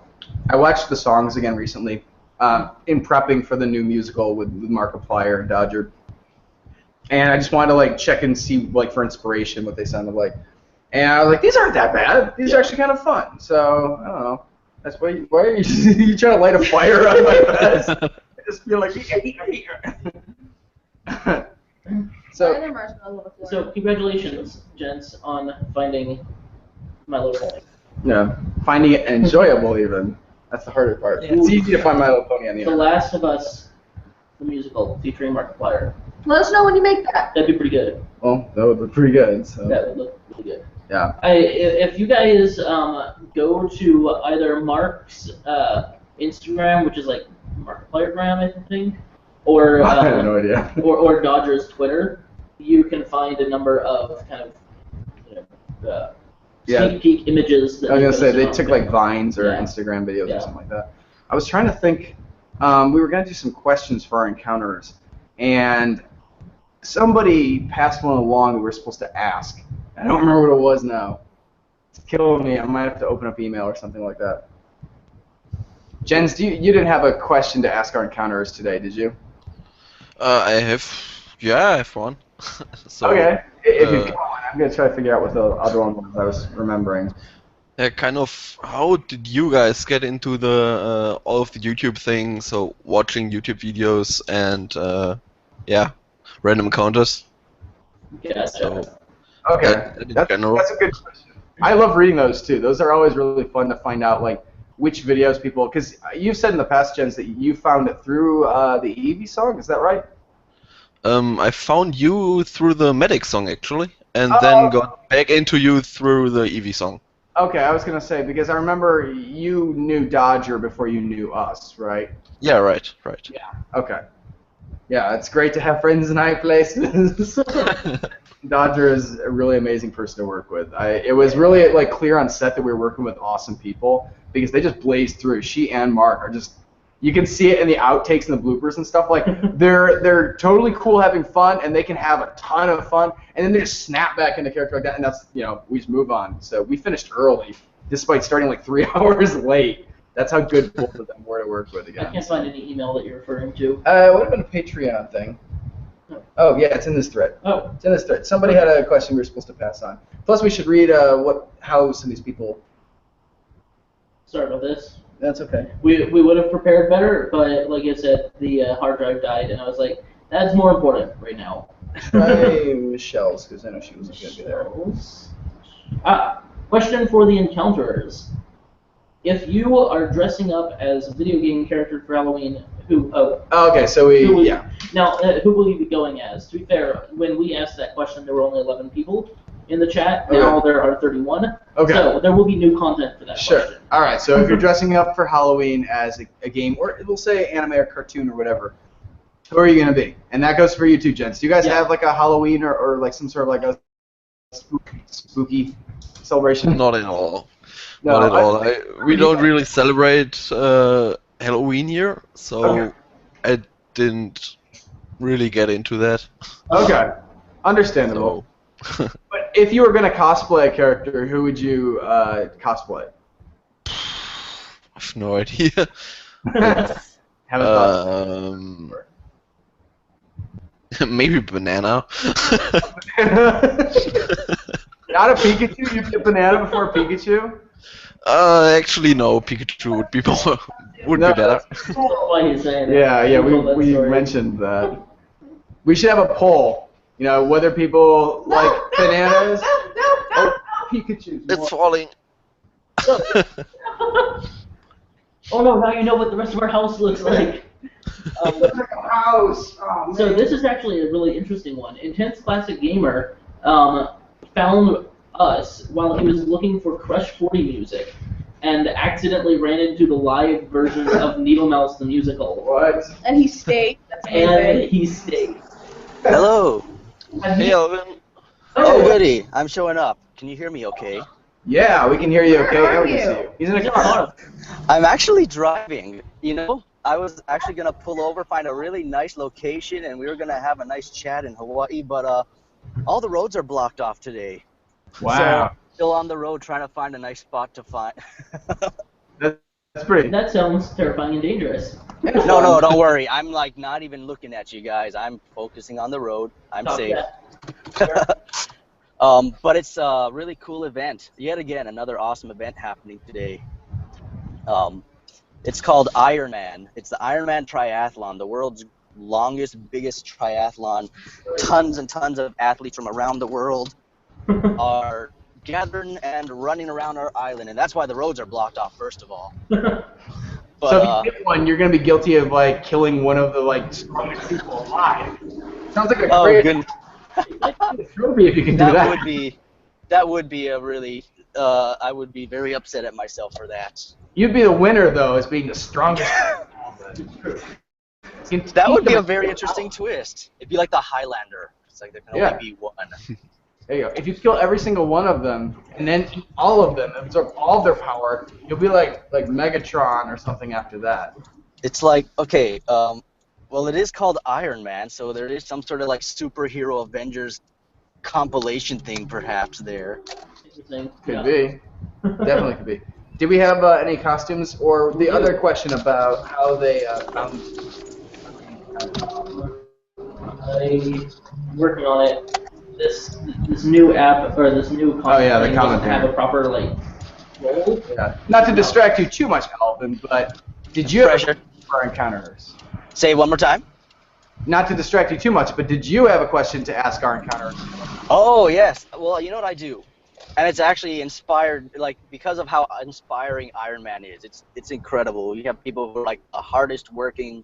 I watched the songs again recently in prepping for the new musical with Markiplier and Dodger, and I just wanted to like check and see like for inspiration what they sounded like, and I was like, these aren't that bad. These are actually kind of fun. So I don't know. That's why are you, you trying to light a fire on my vest? I just feel like so. Why are there marshmallows on the floor? So congratulations, gents, on finding My Little Pony. Finding it enjoyable even. That's the harder part. Yeah. It's easy to find My Little Pony on the The internet. Last of Us, the musical featuring Markiplier. Let us know when you make that. That'd be pretty good. Well, that would look pretty good. So. That would look really good. Yeah. If you guys go to either Mark's Instagram, which is like Markipliergram, I think, or I have no idea. or Dodger's Twitter, you can find a number of kind of sneak peek images. That I was gonna say they posted took on like Vines or Yeah. Instagram videos Yeah. or something like that. I was trying to think. We were gonna do some questions for our encounters, and somebody passed one along that we were supposed to ask. I don't remember what it was now. It's killing me. I might have to open up email or something like that. Jens, you didn't have a question to ask our encounters today, did you? I have one. So, Okay. If you've got one, I'm gonna try to figure out what the other one was I was remembering. kind of, how did you guys get into the all of the YouTube thing? So watching YouTube videos and random encounters. Gotcha. So Okay. in That's general. a good question. I love reading those too. Those are always really fun to find out, like which videos people. Because you've said in the past, Jens, that you found it through the Eevee song. Is that right? I found you through the Medic song actually, and Oh. then got back into you through the Eevee song. Okay, I was gonna say because I remember you knew Dodger before you knew us, right? Yeah, right. Okay. Yeah, it's great to have friends in high places. Dodger is a really amazing person to work with. It was really like clear on set that we were working with awesome people because they just blazed through. She and Mark are just, you can see it in the outtakes and the bloopers and stuff. Like they're totally cool having fun and they can have a ton of fun and then they just snap back into character like that and that's, we just move on. So we finished early despite starting like 3 hours late. That's how good both of them were to work with I again. can't find any email that you're referring to. It would have been a Patreon thing. Oh, yeah, it's in this thread. Oh, It's in this thread. Somebody had a question we were supposed to pass on. Plus, we should read how some of these people. sorry about this. That's okay. We would have prepared better, but like I said, the hard drive died, and I was like, that's more important right now. Try Michelle's, because I know she wasn't going to be there. Question for the encounters. If you are dressing up as a video game character for Halloween, who? Oh, Oh, okay, so we, who will yeah. Now, who will you be going as? To be fair, when we asked that question, there were only 11 people in the chat. Now there are 31. Okay. So there will be new content for that Sure. question. All right, so if you're dressing up for Halloween as a game, or we'll say anime or cartoon or whatever, who are you going to be? And that goes for you too, gents. Do you guys Yeah. have like a Halloween or like some sort of like a spooky celebration? Not at all. No, Not at all. We don't really celebrate Halloween here, so Okay. I didn't really get into that. Okay, understandable. So But if you were going to cosplay a character, who would you cosplay? I've no idea. Haven't thought. Maybe banana. Not a Pikachu? You'd be a banana before a Pikachu? Actually, no. Pikachu would be more, would No, be better. Why he's saying Yeah, that. yeah, He told that we story. mentioned that. We should have a poll. Whether people like bananas. No. Pikachu's It's more. falling. Oh no, now you know what the rest of our house looks like. House. Oh, So man. this is actually a really interesting one. Intense Classic Gamer found us while he was looking for Crush 40 music and accidentally ran into the live version of Needle Mouse the Musical. What? And he stayed. That's And amazing. he stayed. Hello. Have Hey, you- Alvin. Oh, goody. I'm showing up. Can you hear me okay? Yeah, we can hear you okay. Where are and we can you? see you. He's in He's a in a car. car. I'm actually driving. I was actually going to pull over, find a really nice location, and we were going to have a nice chat in Hawaii, but all the roads are blocked off today. Wow. Still on the road trying to find a nice spot to find. That's pretty. That sounds terrifying and dangerous. No, don't worry. I'm like not even looking at you guys. I'm focusing on the road. I'm Copy safe. that. But it's a really cool event. Yet again, another awesome event happening today. It's called Ironman. It's the Ironman Triathlon, the world's longest, biggest triathlon. Tons and tons of athletes from around the world are gathering and running around our island, and that's why the roads are blocked off, first of all. But, So if you get one, you're gonna be guilty of like killing one of the like strongest people alive. Sounds like a oh, great good. trophy if you can do that. That would be a really. I would be very upset at myself for that. You'd be the winner though, as being the strongest. That would be a very interesting twist. It'd be like the Highlander. It's like there can only be one. There you go. If you kill every single one of them and then eat all of them, absorb all of their power, you'll be like Megatron or something after that. It's like, okay, well, it is called Iron Man, so there is some sort of like superhero Avengers compilation thing perhaps there. Could be. Definitely could be. Did we have any costumes? Or the other question about how they found... I'm working on it. This new app or this new Oh, yeah, the thing comment doesn't have there. a proper like role. Yeah. Not to distract you too much, Alvin, but did you Pressure. have our encounters? Say it one more time. Not to distract you too much, but did you have a question to ask our encounterers? Oh, yes. Well, you know what I do? And it's actually inspired, like, because of how inspiring Iron Man is. It's incredible. You have people who are, like, the hardest working,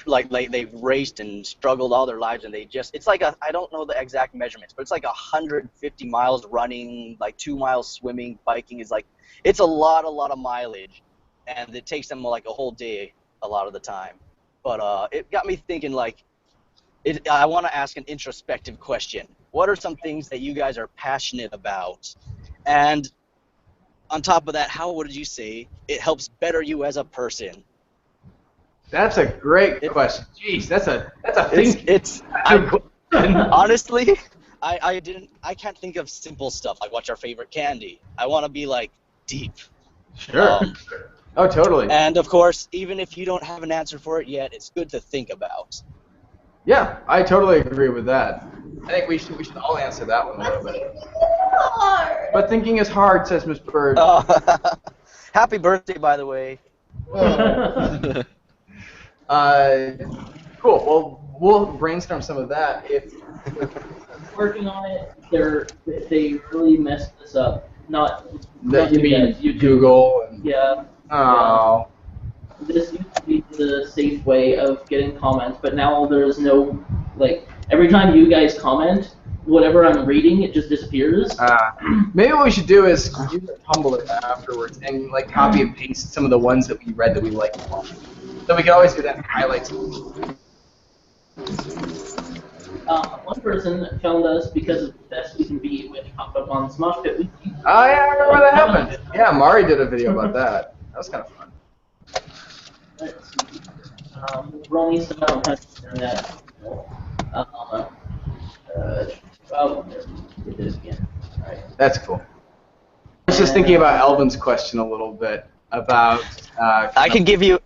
like they've raced and struggled all their lives, and they just, it's like I don't know the exact measurements, but it's like 150 miles running, like 2 miles swimming, biking is like, it's a lot of mileage, and it takes them like a whole day a lot of the time. But it got me thinking, like, I want to ask an introspective question. What are some things that you guys are passionate about? And on top of that, how would you say it helps better you as a person? That's a great question. Jeez, that's a thing. Honestly, I can't think of simple stuff like what's our favorite candy. I want to be like deep. Sure. Oh, totally. And of course, even if you don't have an answer for it yet, it's good to think about. Yeah, I totally agree with that. I think we should all answer that one a little bit. But thinking is hard, says Miss Bird. Happy birthday, by the way. Cool. Well, we'll brainstorm some of that. Working on it, they really messed this up. Not You mean YouTube. Google? And, Yeah. oh. This used to be the safe way of getting comments, but now there's no, like, every time you guys comment, whatever I'm reading, it just disappears. Maybe what we should do is use Tumblr afterwards and like copy and paste some of the ones that we read that we liked. So we can always do that and highlight some. One person found us because of the best we can be, which popped up on Smosh Pit Wiki. Oh yeah, I remember that happened. Yeah, Mari did a video about that. That was kind of fun. Let's see. Ronnie said I don't have internet. Oh, there. It is again. All right. That's cool. I was just thinking about Elvin's question a little bit about. I can give you.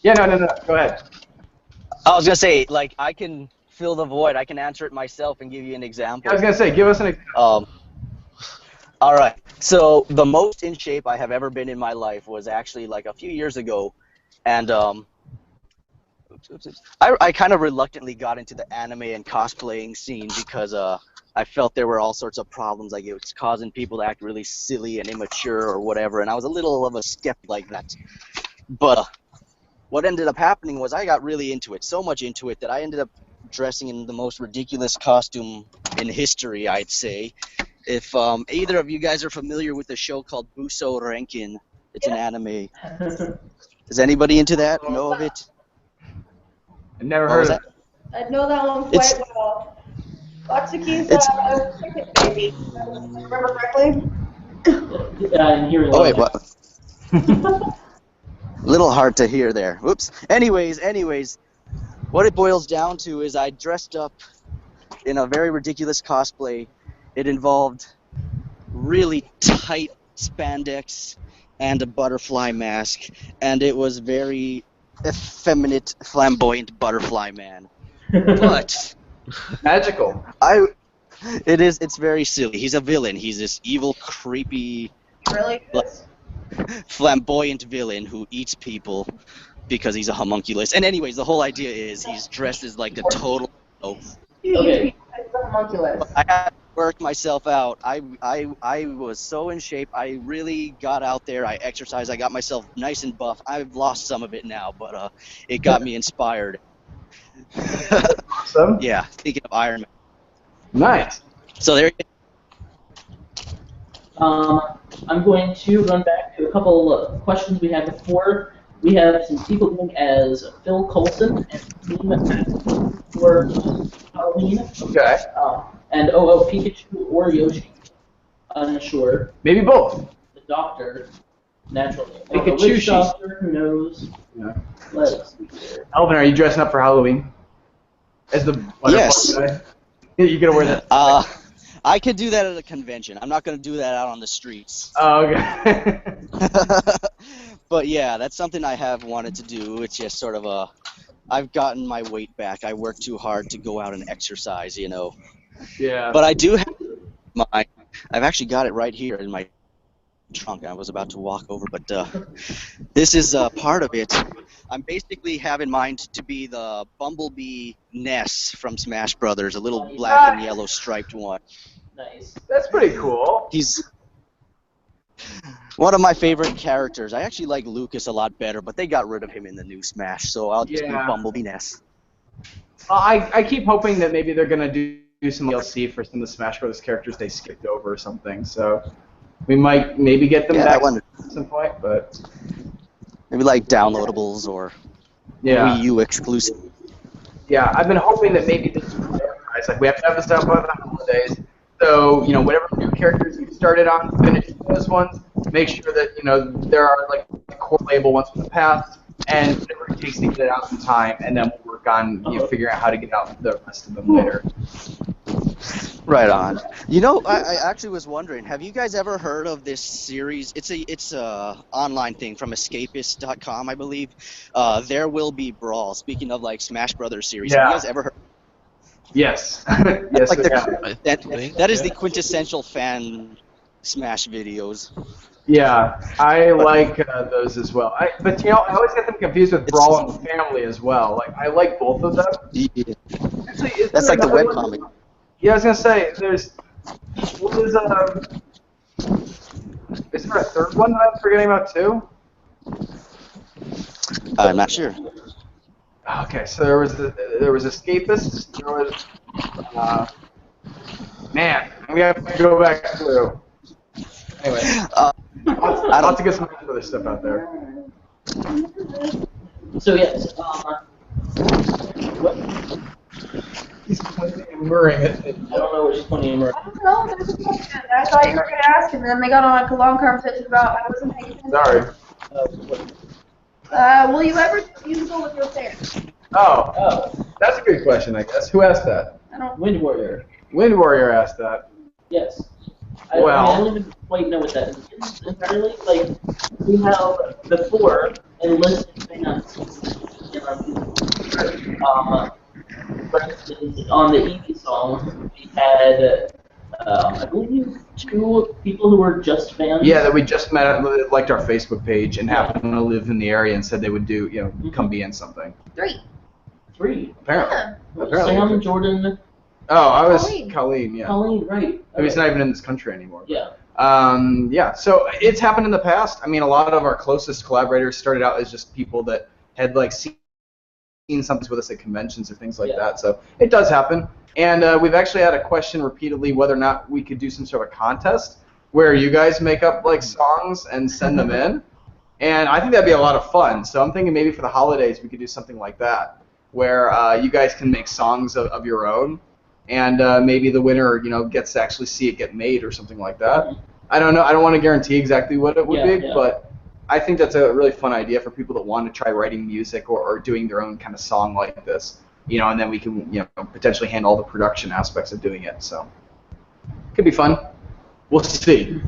Yeah, no. Go ahead. I was gonna say, like, I can fill the void. I can answer it myself and give you an example. I was gonna say, give us an example. All right. So the most in shape I have ever been in my life was actually like a few years ago, and I kind of reluctantly got into the anime and cosplaying scene because I felt there were all sorts of problems, like it was causing people to act really silly and immature or whatever, and I was a little of a skeptic like that. But what ended up happening was I got really into it, so much into it that I ended up dressing in the most ridiculous costume in history, I'd say. If either of you guys are familiar with a show called Buso Renkin, it's an anime. Is anybody into that? Know of it? I never heard of it. I know that one quite well. Watsuki's cricket baby. Remember correctly? And here Oh wait, what? Little hard to hear there. Whoops. Anyways, what it boils down to is I dressed up in a very ridiculous cosplay. It involved really tight spandex and a butterfly mask, and it was very effeminate, flamboyant butterfly man. But Magical. it's very silly. He's a villain. He's this evil, creepy, Really? flamboyant villain who eats people because he's a homunculus. And anyways, the whole idea is he's dressed as like the total. Okay. It's a homunculus. I work myself out. I was so in shape. I really got out there. I exercised. I got myself nice and buff. I've lost some of it now, but it got me inspired. Awesome. Yeah, thinking of Iron Man. Nice. So there. I'm going to run back to a couple of questions we had before. We have some people named as Phil Coulson and Team for Halloween. Okay. And OO Pikachu or Yoshi. Unsure. Maybe both. The doctor, naturally. Pikachu. Which doctor? Who knows? Yeah. Let's see here. Alvin, are you dressing up for Halloween? As the Yes. guy? You gonna wear that? I could do that at a convention. I'm not gonna do that out on the streets. Oh, okay. But yeah, that's something I have wanted to do. It's just sort of I've gotten my weight back. I work too hard to go out and exercise, you know. Yeah. But I do have I've actually got it right here in my trunk. I was about to walk over, but this is part of it. I'm basically have in mind to be the Bumblebee Ness from Smash Brothers, a little black and yellow striped one. Nice. That's pretty cool. He's one of my favorite characters. I actually like Lucas a lot better, but they got rid of him in the new Smash, so I'll just be Bumblebee Ness. I keep hoping that maybe they're gonna do some DLC for some of the Smash Brothers characters they skipped over or something. So we might maybe get them back at some point, but maybe like downloadables or yeah. Wii U exclusive. Yeah, I've been hoping that maybe this prioritize. Like we have to have this out by the holidays. So, you know, whatever new characters you started on, finish those ones. Make sure that, you know, there are like core label ones from the past, and whatever it takes to get it out in time, and then we'll work on figuring out how to get out the rest of them later. Right on. You know, I actually was wondering, have you guys ever heard of this series? It's a online thing from Escapist.com, I believe. There Will Be Brawl. Speaking of like Smash Brothers series, have you guys ever heard? Yes. Yes. Like think, that is the quintessential fan Smash videos. Yeah, I like those as well. But you know, I always get them confused with Brawl and Family as well. Like I like both of them. Yeah. Actually, That's like the webcomic. Yeah, I was gonna say is there a third one that I'm forgetting about too? I'm not sure. Okay, so there was Escapists. There was man, we have to go back through. Anyway, I'll have to get some other stuff out there. So yes, He's pointing and murring it. I don't know what she's pointing at. I don't know. There's a question. I thought you were going to ask, and then they got on like a long conversation about I wasn't paying attention. Sorry. Will you ever do a musical with your parents? Oh, that's a good question, I guess. Who asked that? I don't. Wind Warrior. Wind Warrior asked that. Yes. I don't even quite know what that is entirely. Like, we have before enlisted fans in our music. For instance, on the Eevee song, we had, I believe, 2 people who were just fans. Yeah, that we just met, liked our Facebook page, and happened to live in the area and said they would do, you know, come be in something. 3. 3. Apparently. Yeah. Apparently. Sam, Jordan, Oh, I was Colleen. Colleen, yeah. Colleen, right. He's not even in this country anymore. Yeah. Yeah, so it's happened in the past. I mean, a lot of our closest collaborators started out as just people that had, like, seen something with us at conventions or things like that. So it does happen. And we've actually had a question repeatedly whether or not we could do some sort of contest where you guys make up like songs and send them in. And I think that'd be a lot of fun. So I'm thinking maybe for the holidays we could do something like that where you guys can make songs of your own. And maybe the winner, you know, gets to actually see it get made or something like that. I don't know. I don't want to guarantee exactly what it would be, but I think that's a really fun idea for people that want to try writing music or doing their own kind of song like this, you know, and then we can, you know, potentially handle all the production aspects of doing it. So could be fun. We'll see.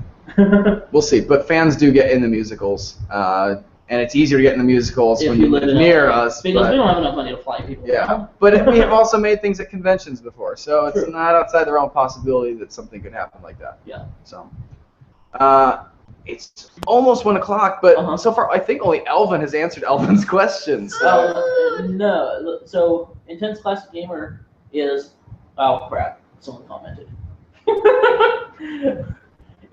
We'll see. But fans do get in the musicals, and it's easier to get in the musicals when you live near us. Because we don't have enough money to fly people around. But we have also made things at conventions before, so it's not outside the realm of possibility that something could happen like that. Yeah. So. It's almost 1 o'clock, but so far I think only Elvin has answered Elvin's questions. No. So Intense Classic Gamer is crap. Someone commented.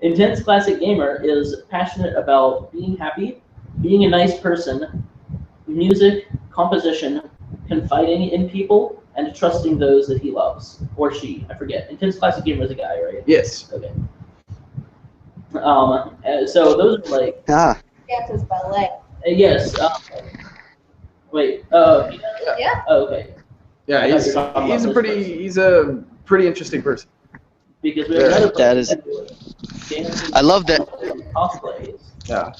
Intense Classic Gamer is passionate about being happy, being a nice person, music, composition, confiding in people, and trusting those that he loves. Or she, I forget. Intense Classic Gamer is a guy, right? Yes. Okay. So those are like, Ah, Dances ballet. yes. Wait. Yeah. Oh, okay. Yeah, he's a pretty interesting person. Because we have another That person is- dancing I love that. cosplays. Yeah.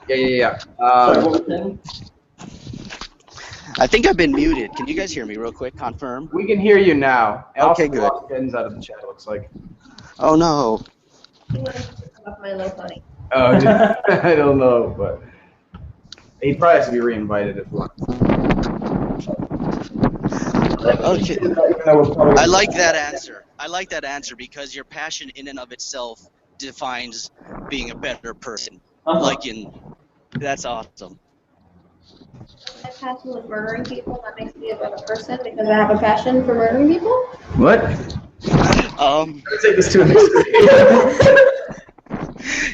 Yeah. Sorry, what was that? I think I've been muted. Can you guys hear me real quick? Confirm. We can hear you now. And Okay, also, good. lost Ben's out of the chat. It looks like. Oh no. He wants to come off My Little Pony. Oh, I don't know, but he probably has to be reinvited if we want. Okay. Even though we're probably- I like that answer. I like that answer because your passion in and of itself defines being a better person. That's awesome. My passion with murdering people, that makes me a better person because I have a passion for murdering people. What? Let's take this to a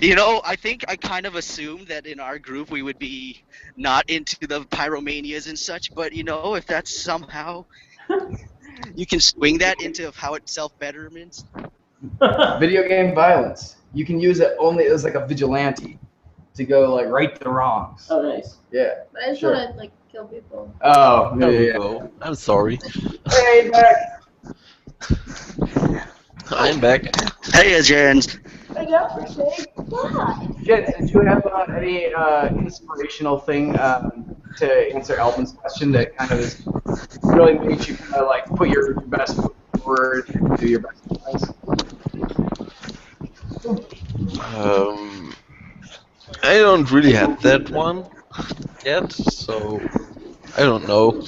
You know, I think I kind of assumed that in our group we would be not into the pyromanias and such, but you know, if that's somehow you can swing that into how it's self-betterment. video game violence. You can use it only as like a vigilante to go like right the wrongs. Oh, nice. Yeah. But I just Sure. want to like kill people. Oh, There we yeah. go. I'm sorry. Hey, Mac. I'm back. Hey, Jens. I don't appreciate that. Jen, did you have any inspirational thing to answer Alvin's question that kind of is really made you kind of like put your best foot forward and do your best advice? I don't really have that one yet, so I don't know.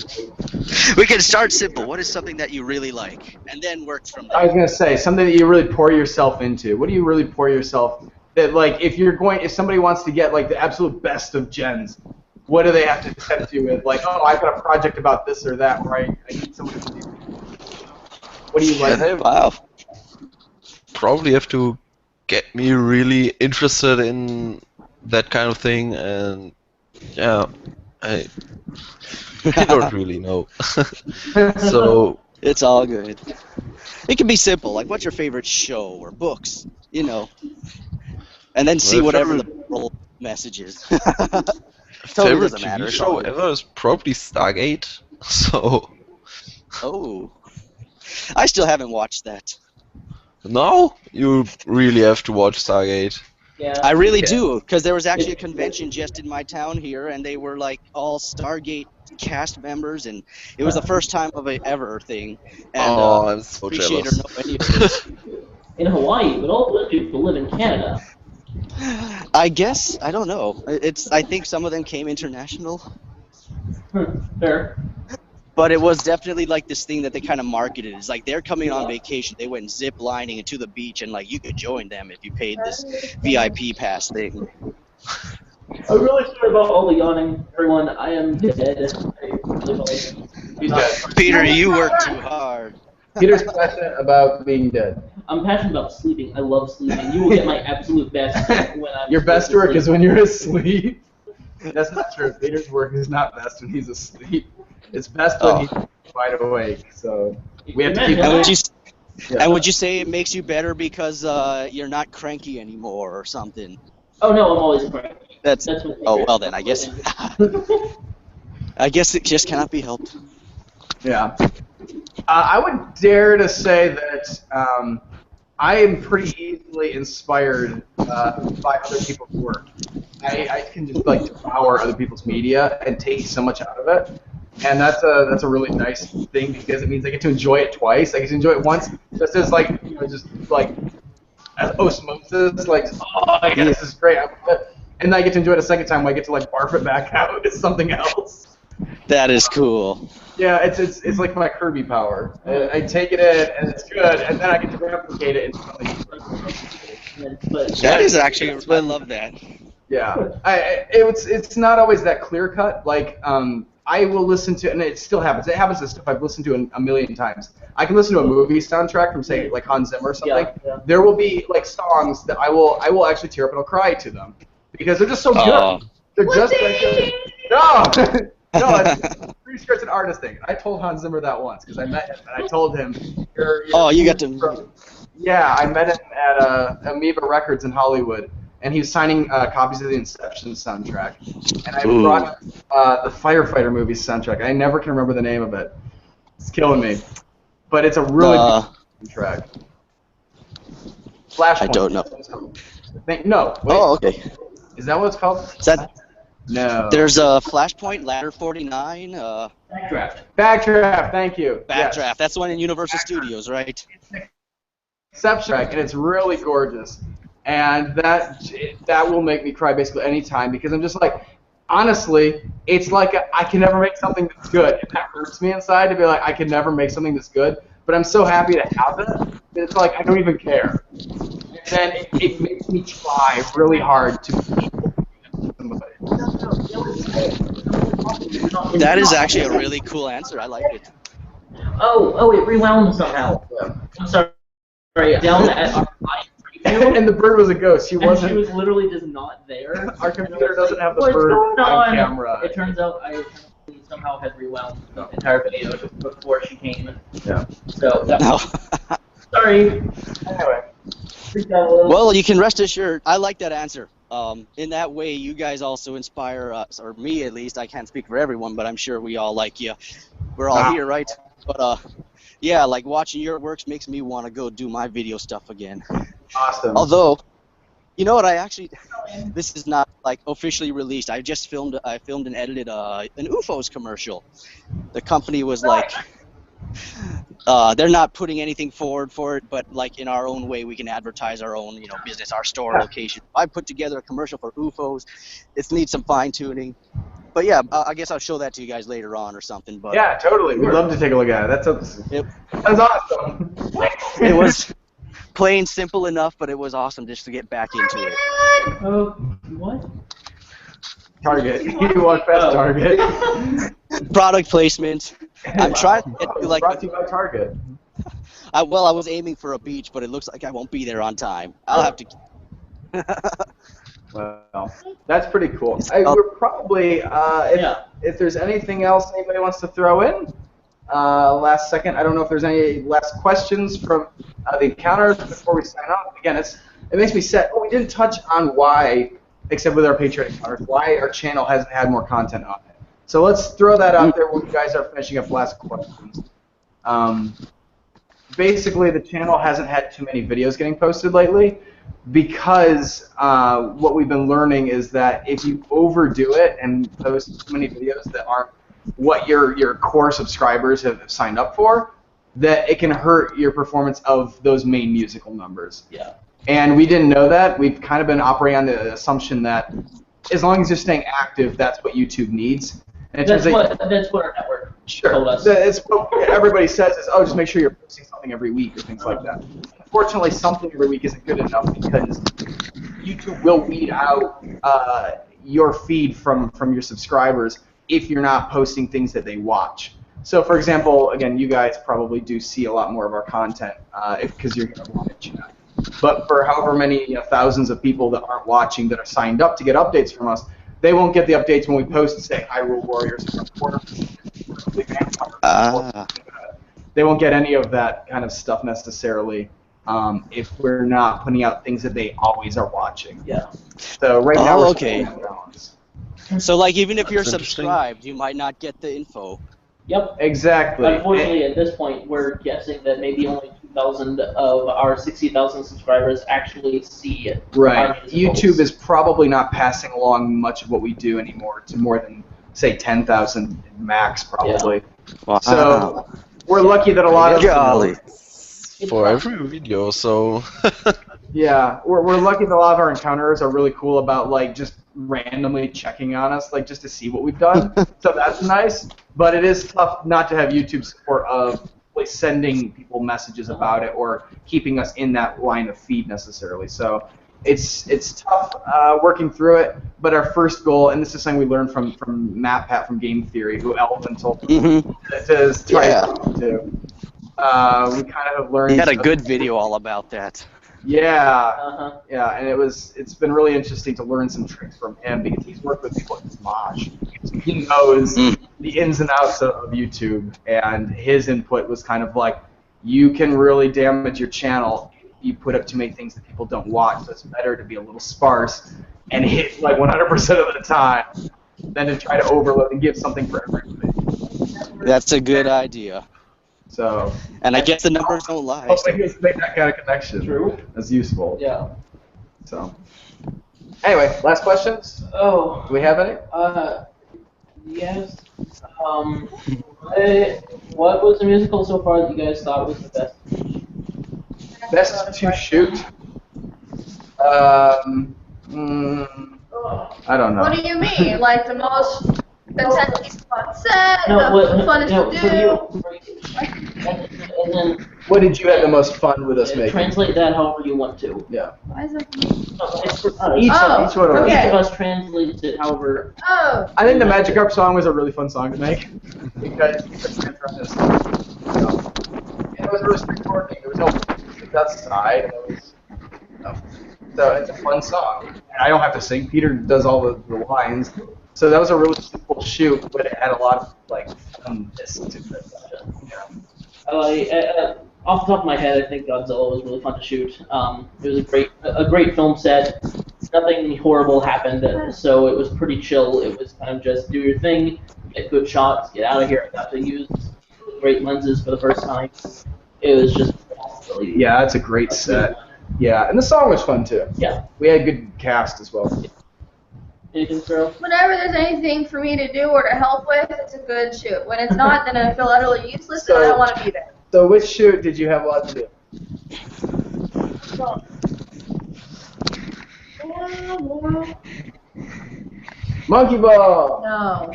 We can start simple. What is something that you really like, and then work from I there. was gonna say something that you really pour yourself into. What do you really pour yourself? That like if somebody wants to get like the absolute best of Jens, what do they have to tempt you with? Like, oh, I've got a project about this or that, right? I need someone to do. What do you like? Wow. Probably have to get me really interested in that kind of thing, and yeah, I don't really know. So It's all good. It can be simple, like what's your favorite show or books, you know, and then see My whatever the favorite- moral message is. favorite doesn't TV matter, it's show all good. ever is probably Stargate. So Oh, I still haven't watched that. now you really have to watch Stargate. Yeah. I really do, because there was actually a convention just in my town here, and they were like all Stargate cast members, and it was the first time of a ever thing. And Oh, I'm so appreciate or jealous. know any of this. In Hawaii, but all those people live in Canada. I guess I don't know. I think some of them came international, Fair. but it was definitely like this thing that they kind of marketed. It's like they're coming on vacation. They went zip lining into the beach, and like you could join them if you paid this VIP pass thing. I'm really sorry about all the yawning, everyone. I am dead. I really He's dead. Peter, you work too hard. Peter's passionate about being dead. I'm passionate about sleeping. I love sleeping. You will get my absolute best when I'm. Your best work is asleep. when you're asleep. That's not true. Peter's work is not best when he's asleep. It's best when he's wide awake. So we have to keep. And would you, Yeah. and would you say it makes you better because you're not cranky anymore or something? Oh no, I'm always cranky. That's That's what. oh well then I guess it just cannot be helped. Yeah. I would dare to say that I am pretty easily inspired by other people's work. I can just like devour other people's media and take so much out of it, and that's a really nice thing because it means I get to enjoy it twice. I get to enjoy it once just as like just like as osmosis, like oh yeah, this is great, and then I get to enjoy it a second time when I get to like barf it back out as something else. That is cool. Yeah, it's like my Kirby power. I take it in, and it's good, and then I get to replicate it into something. But That is actually I love that. Yeah, it's not always that clear cut. Like I will listen to, and it still happens. It happens to stuff I've listened to a million times. I can listen to a movie soundtrack from, say, like Hans Zimmer or something. Yeah. There will be like songs that I will actually tear up and I'll cry to them because they're just so good. They're just like good. No, no, I'm pretty sure it's an artist thing. I told Hans Zimmer that once because I met him and I told him, you got to. Yeah, I met him at Amoeba Records in Hollywood, and he was signing copies of the Inception soundtrack. And I brought the Firefighter movie soundtrack. I never can remember the name of it. It's killing me. But it's a really good soundtrack. Flashpoint. I don't know. No. Wait. Oh, okay. Is that what it's called? Is that? No. There's a Flashpoint, Ladder 49. Backdraft. Thank you. Backdraft. Yes. That's the one in Universal Studios, right? Inception track, and it's really gorgeous. And that will make me cry basically any time because I'm just like, honestly, it's like I can never make something that's good. And that hurts me inside to be like, I can never make something that's good. But I'm so happy to have it that it's like I don't even care. And then it makes me try really hard to be somebody. That is actually a really cool answer. I like it. Oh, it rewound somehow. Yeah. I'm sorry. Down at our And the bird was a ghost. She and wasn't. she was literally just not there. Our computer doesn't have the What's bird going on camera. It turns out I somehow had rewound the entire video before she came. Yeah. So, No. sorry. Anyway. Freaked out a little. Well, you can rest assured. I like that answer. In that way, you guys also inspire us, or me at least. I can't speak for everyone, but I'm sure we all like you. We're all here, right? But yeah, like watching your works makes me want to go do my video stuff again. Awesome. Although, you know what? This is not like officially released. I filmed and edited an UFOs commercial. The company was like, they're not putting anything forward for it, but like in our own way, we can advertise our own, business, our store location. I put together a commercial for UFOs. It needs some fine tuning. But yeah, I guess I'll show that to you guys later on or something. But Yeah, totally. We'd love to take a look at it. That's awesome. it was plain simple enough, but it was awesome just to get back into it. What? Target. You walk past Target. Product placement. I'm trying to get to like. Brought to you by Target. I was aiming for a beach, but it looks like I won't be there on time. I'll have to. Well, that's pretty cool. We're probably, if there's anything else anybody wants to throw in, last second. I don't know if there's any last questions from the encounters before we sign off. Again, it makes me sad. Oh, we didn't touch on why, except with our Patreon encounters, why our channel hasn't had more content on it. So let's throw that out there when you guys are finishing up last questions. Basically, the channel hasn't had too many videos getting posted lately because what we've been learning is that if you overdo it and post too many videos that aren't what your core subscribers have signed up for, that it can hurt your performance of those main musical numbers. Yeah. And we didn't know that. We've kind of been operating on the assumption that as long as you're staying active, that's what YouTube needs. And That's what our network told us. It's what everybody says is, oh, just make sure you're posting something every week or things like that. Unfortunately, something every week isn't good enough because YouTube will weed out your feed from your subscribers if you're not posting things that they watch. So, for example, again, you guys probably do see a lot more of our content because you're going to watch chat. But for however many thousands of people that aren't watching that are signed up to get updates from us, they won't get the updates when we post, say, Hyrule Warriors. They won't get any of that kind of stuff necessarily if we're not putting out things that they always are watching. Yeah. So right now we're okay. balance. So like even if you're That's interesting. subscribed, you might not get the info. Yep. Exactly. Unfortunately, at this point, we're guessing that maybe only 2,000 of our 60,000 subscribers actually see it. Right. YouTube is probably not passing along much of what we do anymore to more than, say, 10,000 max, probably. Wow. So we're lucky that a lot of Golly. For every video, so yeah, we're lucky that a lot of our encounters are really cool about like just randomly checking on us, like just to see what we've done. So that's nice. But it is tough not to have YouTube support of like sending people messages about it or keeping us in that line of feed necessarily. So it's tough working through it. But our first goal, and this is something we learned from MatPat from Game Theory, who Elvin told us to try to. We kind of have learned. He had a good video all about that. Yeah, yeah, and it's been really interesting to learn some tricks from him because he's worked with people like Smosh. So he knows the ins and outs of YouTube, and his input was kind of like, you can really damage your channel if you put up too many things that people don't watch, so it's better to be a little sparse and hit like 100% of the time than to try to overload and give something for everybody. That's a good idea. So, and I guess the numbers don't lie. Hopefully he was making that kind of connection. True. That's useful. Yeah. So, anyway, last questions? Oh. Do we have any? Yes. What was the musical so far that you guys thought was the best? Best to shoot? I don't know. What do you mean? Like the most intensely fun set, No, the funnest to do? And then What did you have the most fun with us making? translate that however you want to. Yeah. Why is that? It's for, Oh, each one of us. okay. Each of us translates it however. Oh. I think the Magikarp song was a really fun song to make because it was really straightforward. There was no outside. And it was, so it's a fun song. And I don't have to sing. Peter does all the lines. So that was a really simple shoot, but it had a lot of like funness to it. Off the top of my head, I think Godzilla was really fun to shoot. It was a great film set. Nothing horrible happened, so it was pretty chill. It was kind of just do your thing, get good shots, get out of here. I got to use great lenses for the first time. It was just really, Yeah, it's a great set. Yeah, and the song was fun too. Yeah. We had a good cast as well. Anything, Sarah? Whenever there's anything for me to do or to help with, it's a good shoot. When it's not, then I feel utterly useless and I don't want to be there. So which shoot did you have a lot to do? Monkey Ball! No.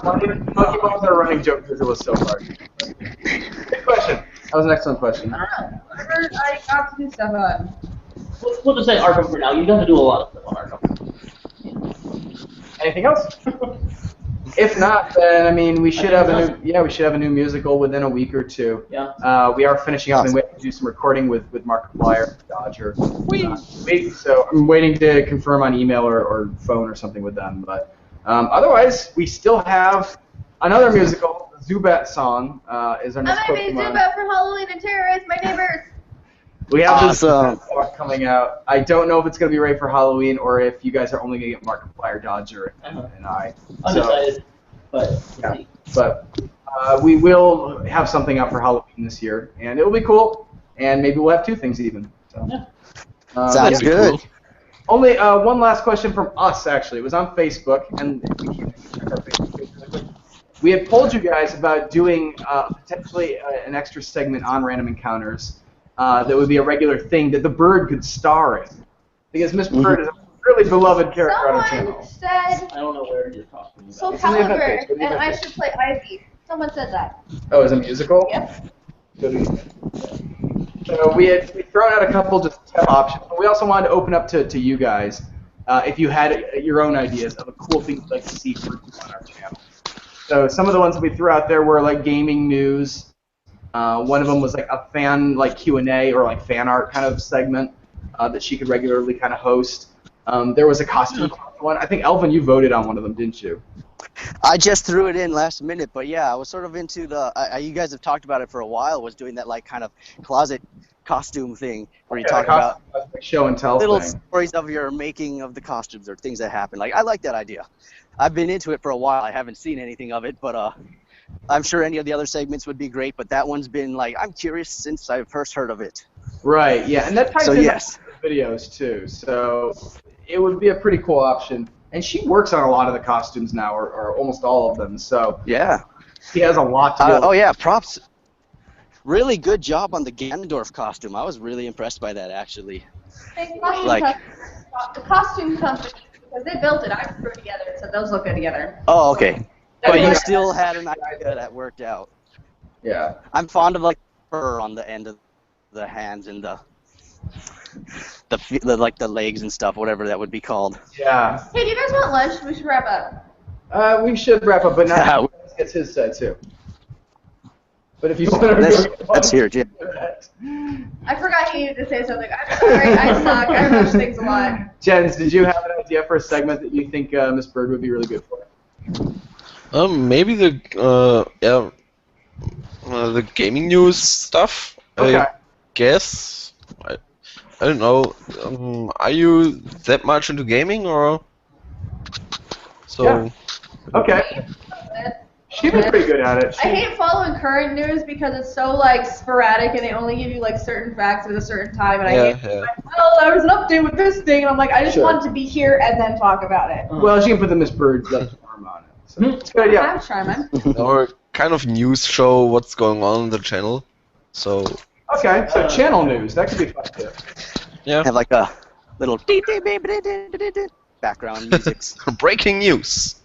Monkey Ball's a running joke because it was so hard. Good question. That was an excellent question. I don't know. Whenever I got to do stuff on. We'll just say Arkham for now. You got to do a lot of stuff on Arkham. Anything else? If not, then I mean we should have a new musical within a week or two. Yeah. We are finishing up and we have to do some recording with Markiplier, Dodger. So I'm waiting to confirm on email or phone or something with them. But otherwise, we still have another musical. Zubat song is our next I'm gonna be Pokemon. Zubat for Halloween and terrorize my neighbors. We have this Awesome. song coming out. I don't know if it's going to be right for Halloween or if you guys are only going to get Markiplier, Dodger, and I. Undecided, but Yeah. But we will have something out for Halloween this year, and it'll be cool. And maybe we'll have two things even. So. Yeah. Sounds yeah. good. Only one last question from us, actually. It was on Facebook, and we had told you guys about doing potentially an extra segment on Random Encounters that would be a regular thing that the Bird could star in. Because Miss Bird is a really beloved character on our channel. Someone said I don't know where you're talking about. Soul It's in the event Calibur, page. What do you and think? I should play Ivy. Someone said that. Oh, is it a musical? Yep. So we'd thrown out a couple just test options, but we also wanted to open up to you guys if you had your own ideas of a cool thing you'd like to see for on our channel. So some of the ones that we threw out there were like gaming news. One of them was like a fan like Q&A or like fan art kind of segment that she could regularly kind of host. There was a costume one. I think Elvin, you voted on one of them, didn't you? I just threw it in last minute, but yeah, I was sort of into the. You guys have talked about it for a while. Was doing that like kind of closet costume thing where you talk about show and tell little thing. stories of your making of the costumes or things that happen. Like I like that idea. I've been into it for a while. I haven't seen anything of it, but I'm sure any of the other segments would be great. But that one's been like I'm curious since I first heard of it. Right. Yeah, and that ties So in yes. with the videos too. So it would be a pretty cool option. And she works on a lot of the costumes now, or almost all of them. So Yeah. she has a lot to do. Oh yeah, props. Really good job on the Ganondorf costume. I was really impressed by that actually. The costume company, because they built it, I threw it together, so those look good together. Oh okay. But Yeah. you still had an idea that worked out. Yeah. I'm fond of like fur on the end of the hands and the like the legs and stuff, whatever that would be called. Yeah. Hey, do you guys want lunch? We should wrap up. We should wrap up, but now gets his side too. But if you want to Let's hear it, Jim. I forgot he needed to say something. I'm sorry. I suck. I rush things a lot. Jens, did you have an idea for a segment that you think Miss Bird would be really good for? Maybe the gaming news stuff. Okay. I guess. I don't know. Are you that much into gaming or? So. Yeah. Okay. She's been pretty good at it. I hate following current news because it's so like sporadic and they only give you like certain facts at a certain time, and I hate like, well, there was an update with this thing, and I'm like, I just want to be here and then talk about it. Well, she can put the Miss Bird arm on it. So it's a good idea. I'm charming. Or kind of news show what's going on in the channel. So. Okay, so channel news. That could be fun too. Yeah. Have like a little background music. Breaking news.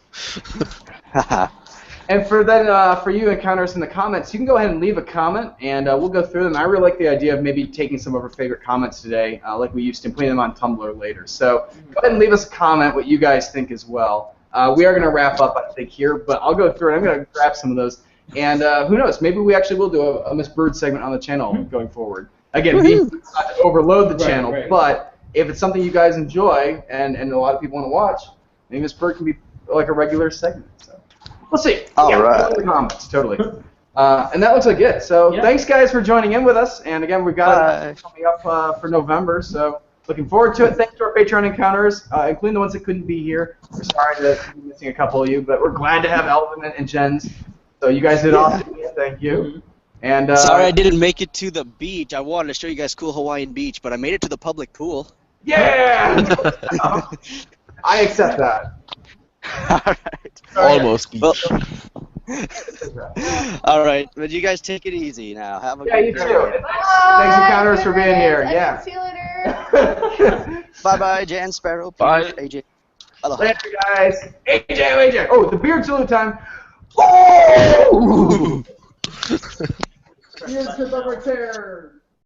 And for then, for you encounters in the comments, you can go ahead and leave a comment, and we'll go through them. I really like the idea of maybe taking some of our favorite comments today, like we used to, and putting them on Tumblr later. So go ahead and leave us a comment what you guys think as well. We are going to wrap up, I think, here, but I'll go through it. I'm going to grab some of those. And who knows, maybe we actually will do a Miss Bird segment on the channel going forward. Again, not to overload the channel, but if it's something you guys enjoy and a lot of people want to watch, maybe Miss Bird can be like a regular segment. So we'll see. All right. Comments, totally. And that looks like it. So thanks, guys, for joining in with us. And again, we've got it coming up for November, so looking forward to it. Thanks to our Patreon encounters, including the ones that couldn't be here. We're sorry to be missing a couple of you, but we're glad to have Elvin and Jens. So you guys did awesome. Thank you. And sorry I didn't make it to the beach. I wanted to show you guys cool Hawaiian beach, but I made it to the public pool. Yeah! I accept that. All right. Almost beach. Well, all right, but you guys take it easy now. Have a Yeah, good you day. too. Thanks, encounters, for being here. Yeah. See you later. Bye-bye, Jan Sparrow. Bye. AJ. Aloha. Later, guys. AJ. Oh, the beard salute time. Oh! Here's the return.